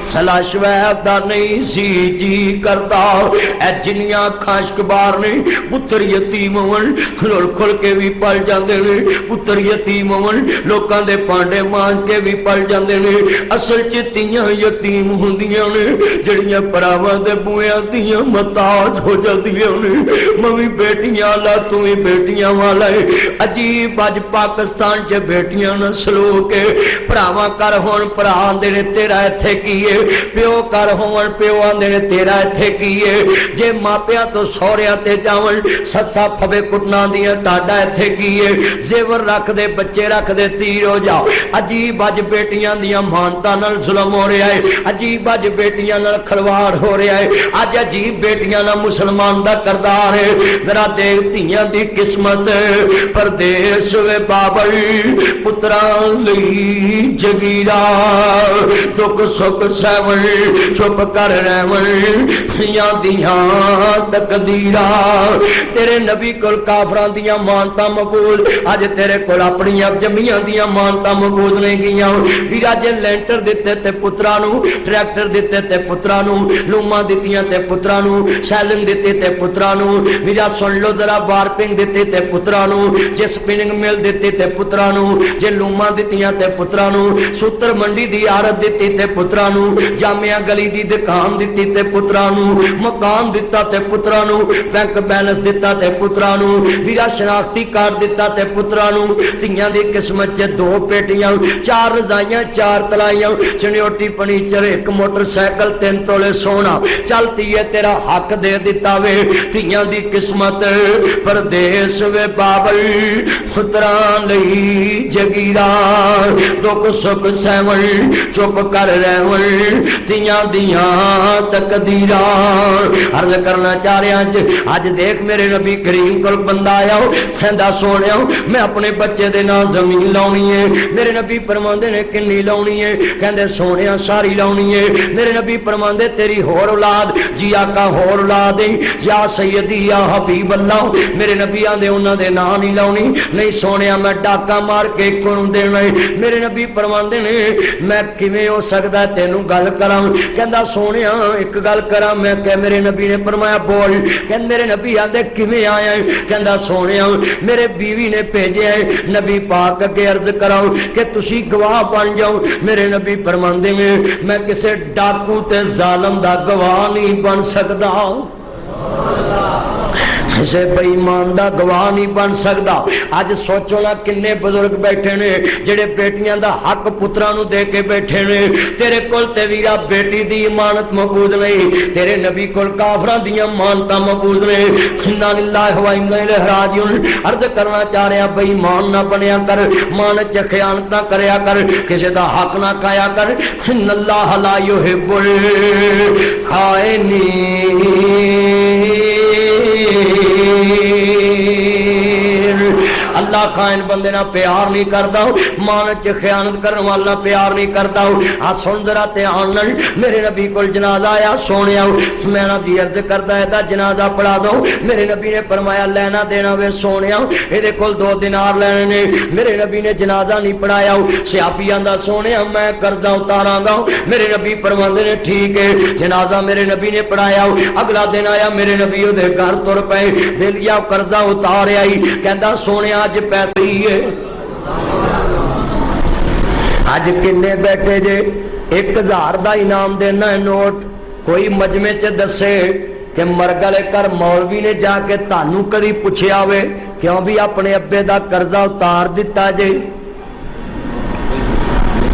फला शवैब दा नहीं सी जी करदा। ऐ जिन्नियां खाशक बार ने पुत्र यतीम होवन रुल खुल के भी पल जांदे ने, पुत्र यतीम होवन लोकां दे पांडे मांज के भी पल जांदे ने। असल च धीआं यतीम हुंदियां ने, जिहड़ियां भरावां दे बूहियां धीआं मताज हो जांदियां ने। मवी बेटियां ला तू ही बेटियां वाला है। अजीब अज पाकिस्तान च बेटियां न सलो के भरावां कर होण भरा आंदे ने तेरा इत्थे की है, प्यो कर होवन प्यो आंदे ने तेरा इत्थे की है। जे मापियां तो सौहरियां ते जावन सस्सा फवे कुटना दियां ताड़ा इत्थे की है। जेवर रख दे बच्चे रख दे तीर हो जा। अजीब अज बेटियां दियां मानता नाल जुल्म हो रहा है, अजीब अज बेटियां नाल खलवाड़ हो रहा है, अज अजीब बेटियां नाल मुसलमान दा करदार है। जरा देख धीआं दी किस्मत, परदेस वे बाबल पुत्रां जगीरा, दुख सुख सहवन चुप कर रहवन दियां तकदीरा। तेरे नबी कोल काफरां दियां मानता मकबूल, अज तेरे कोल अपनियां जमीआं दियां मानता मकबूल नहीं गियां। वीरा जे लेंटर दिते ते पुत्रा नू, ट्रैक्टर दिते ते पुत्रा नू, लूमा दित्तियां ते पुत्रा नू, सैलिंग दित्ती ते पुत्रा नू। वीरा सुन लो जरा वारपिंग दित्ती ते पुत्रा नू, जे स्पिनिंग मिल दित्ती ते पुत्रा नू, जे लूमा दित्तियां ते पुत्रा नू, सूत्र मंडी दी आरत दित्ती ते पुत्रा नू, जामिया गली दी दुकान दित्ती ते पुत्रा नू, मकान दिता ते पुत्रा नू, बैंक बैलेंस दिता ते पुत्रा नू, वीरा शनाख्ती कार्ड दिता ते पुत्रा नू। धीआं दी किस्मत च 2 पेटियां, 4 रजाइयां, 4 तलाइयां, चनियोटी फर्नीचर, 1 मोटरसाइकिल, 3 तोले सोना। चलती है तेरा हक दे दिता वे। धीआं दी किस्मत परदेस वे बाबल पुत्रां लई जगीरा, दुख सुख सहवन चुप कर रहवन धीआं दियां तकदीरा। अर्ज करना चाह रहा अज देख मेरे नबी करीम को बंदा आया, कहंदा सोहणिया मैं अपने बच्चे दे नाल जमीन लाउणी है। मेरे नबी फरमांदे ने किन्नी लाउणी है, कहंदे सोहणिया सारी लाउणी है। मेरे नबी फरमांदे तेरी होर औलाद, जी आका होर औलाद है, या सैयदी या हबीब अल्लाह। मेरे नबी आंदे उन्हां दे नां नहीं लाउणी, नहीं सोहणिया मैं डाका मार के इक्को नूं देना है। मेरे नबी फरमांदे ने मैं किवें हो सकदा तेनू गल करां, कहंदा सोहणिया एक गल करां। मैं कह मेरे नबी ने फरमाया बोल। कहंदे मेरे नबी आंदे किवें आया, कहंदा सोहणिया मेरे बीवी ने भेजे है नबी पाक अगे अर्ज कराओ कि तुसी गवाह बन जाओ। मेरे नबी फरमांदे ने मैं किसे डाकू ते जालम दा गवाह नहीं बन सकदा। किसी बेईमान दा गवाह नहीं बन सकता। अज सोचो ना किन्ने बुजुर्ग बैठे ने जेड़े बेटियां दा हक पुत्रां नूं दे के बैठे ने। तेरे कोल ते वीरा बेटी दी इमानत महफूज नहीं, तेरे नबी कोल काफरां दियां मानतां महफूज ने। इन्ना लिल्लाहि व इन्ना इलैहि राजिऊन। अर्ज करना चाह रहा बेईमान ना बनया कर, मान च खयानतां करया कर, किसी दा हक ना खाया कर। इन्नल्लाह ला युहिब्बुल खाइनीन। अल्लाह खाइन बंदे ना प्यार नहीं करता, मान च खयानत करने वाला प्यार नहीं करता। आ सुन जरा ध्यान नाल, मेरे नबी को जनाजा आया, सोने मैं ना दी अर्ज करता है जनाजा पढ़ा दो। मेरे नबी ने फरमाया लेना देना वे सोने ये कोल 2 दिनार लेने ने। मेरे नबी ने जनाजा नहीं पढ़ाया। सियापी आंदा सोने मैं कर्जा उतारांगा। मेरे नबी फरमांदे ने ठीक है। जनाजा मेरे नबी ने पढ़ाया। अगला दिन आया, मेरे नबी उहदे घर तुर पे, बेलिया कर्जा उतार आई। कहंदा सोने अज पैसे ही है। अज किन्ने बैठे जे 1000 का इनाम देना है नोट। कोई मजमे च दसे कि मरगले कर मौलवी ने जाके तानू कदी पूछया होवे क्यों भी अपने अब्बे का कर्जा उतार दिता जे?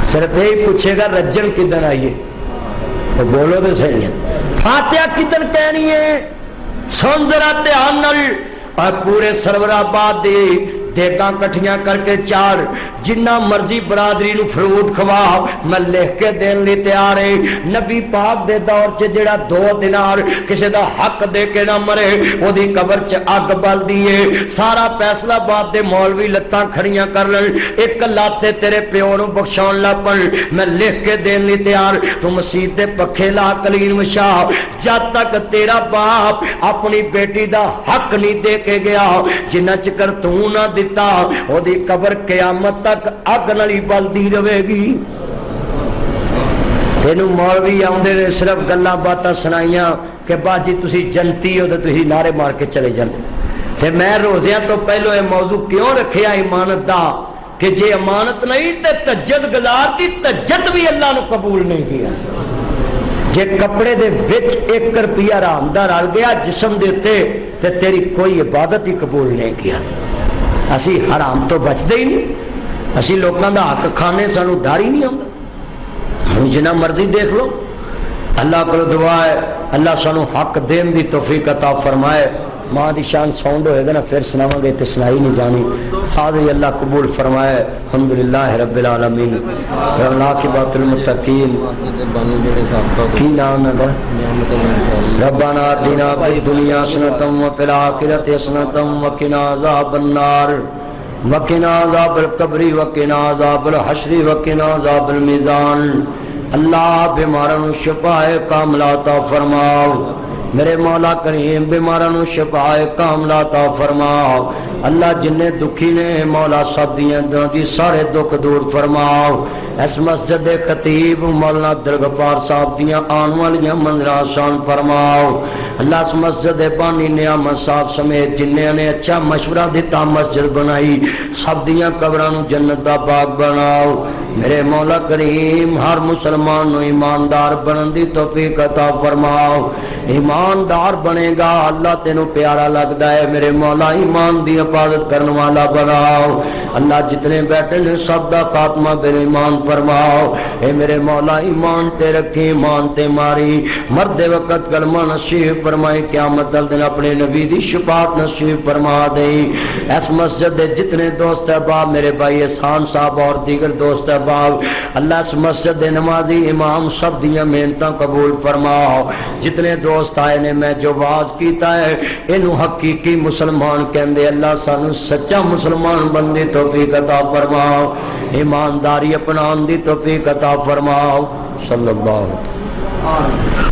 सिर्फ यही पूछेगा रज्जन किधर आइए तो बोलो तो सही है, फातिहा किधर कहनी है। सुन जरा ध्यान नाल, और पूरे सरवराबाद दे देगा कट्ठियां करके चार, जिन्ना मर्जी बरादरी नूं फ्रूट खवा, मैं लिख के देने लिए तैयार है। नबी पाक दे दौर च जेड़ा 2 दिनार किसी दा हक दे के ना मरे, ओदी कबर च अग बलदी है। सारा फैसलाबाद दे मौलवी लत्तां खड़ियां कर लैण, एक लाते तेरे प्यो नूं बख्शाउण लग पैण, मैं लिख के देने लिए तैयार। तू मसीत दे पखे ला कलीन मशा, जद तक तेरा बाप अपनी बेटी दा हक नहीं दे के गया, जिन्ना चिकर तू ना ओदी कबर क़यामत तक अग नाल ही बलदी रहेगी। तेनू मौलवी आउंदे ने सिर्फ गल्लां बातां सुनाइयां कि बाजी तुसी जनती हो तो तुसी नारे मार के चले जांदे। ते मैं रोज़ियां तो पहलों ये मौजू क्यों रखिया इमानत दा कि जे अमानत नहीं तो तज्जत गुजार दी, तज्जत भी अल्लाह नू कबूल नहीं किया। जे कपड़े दे विच 1 रुपया हराम दा रल गया जिस्म दे उत्ते ते तेरी कोई इबादत ही कबूल नहीं किया। असी हराम तो बचते ही नहीं, असी लोगों का हक खाने सानू डर ही नहीं आता। जिन्ना मर्जी देख लो, अल्लाह को दुआ है अल्लाह सानू हक देन दी तौफीक अता फरमाए। मां दी शान साउंड होएगा ना फिर सुनावांगे, तो सुनाई नहीं जानी। हाज़िर अल्लाह कबूल फरमाए। अल्हम्दुलिल्लाह रब्बिल आलमीन वलाकिबातुल मुत्तकीन। की नाम है रब्बाना आतिना फिद दुनिया हसनतम व फिल आखिरति हसनतम व किना अज़ाबन्नार व किना अज़ाबल कब्रि व किना अज़ाबल हश्रि व किना अज़ाबल मीज़ान। अल्लाह बीमारां नूं शिफाए कामिला अता फरमाओ। मेरे मौला करीम बीमारां नूं शिफाए कामिला अता फरमाओ। अल्लाह जिन्ने दुखी ने मौला सब दी सारे दुख दूर फरमाओ। इस मस्जिद दे खतीब मौलाना अब्दुल गफ्फार साहब दियां आने वाली मंजिलां आसान फरमाओ। अल्लाह इस मस्जिद दे बानी नियामत साहब समेत जिन्ने ने अच्छा मशवरा दिता मस्जिद बनाई, सब दियां कबरां नूं जन्नत दा बाग बनाओ। मेरे मौला करीम हर मुसलमान नूं ईमानदार बनन दी तौफीक अता फरमाओ। ईमानदार बनेगा अल्लाह तेनू प्यारा लगता है। मेरे मौला ईमान दी हिफाजत करने वाला बनाओ। अल्लाह जितने बैठे ने सब दा खात्मा बिल ईमान फरमाओ। ए मेरे मौला ईमान ते रखी, ईमान ते मारी, मरदे वक्त कलमा नसीब फरमाए, क़यामत दल दिन अपने नबी दी शफाअत नसीब फरमा दे। इस मस्जिद दे जितने दोस्त अहबाब मेरे भाई एहसान साहब और दीगर दोस्त अहबाब, अल्लाह इस मस्जिद दे नमाजी इमाम सब दियां मेहनतां कबूल फरमाओ। जितने दोस्त आए ने मैं जो वाज कीता है इनू हकीकी मुसलमान कहंदे, अल्लाह सानू सच्चा मुसलमान बनने दी तौफीक अता फरमाओ, ईमानदारी अपनाने दी तौफीक अता फरमाओ। सल्लल्लाहु अलैहि वसल्लम।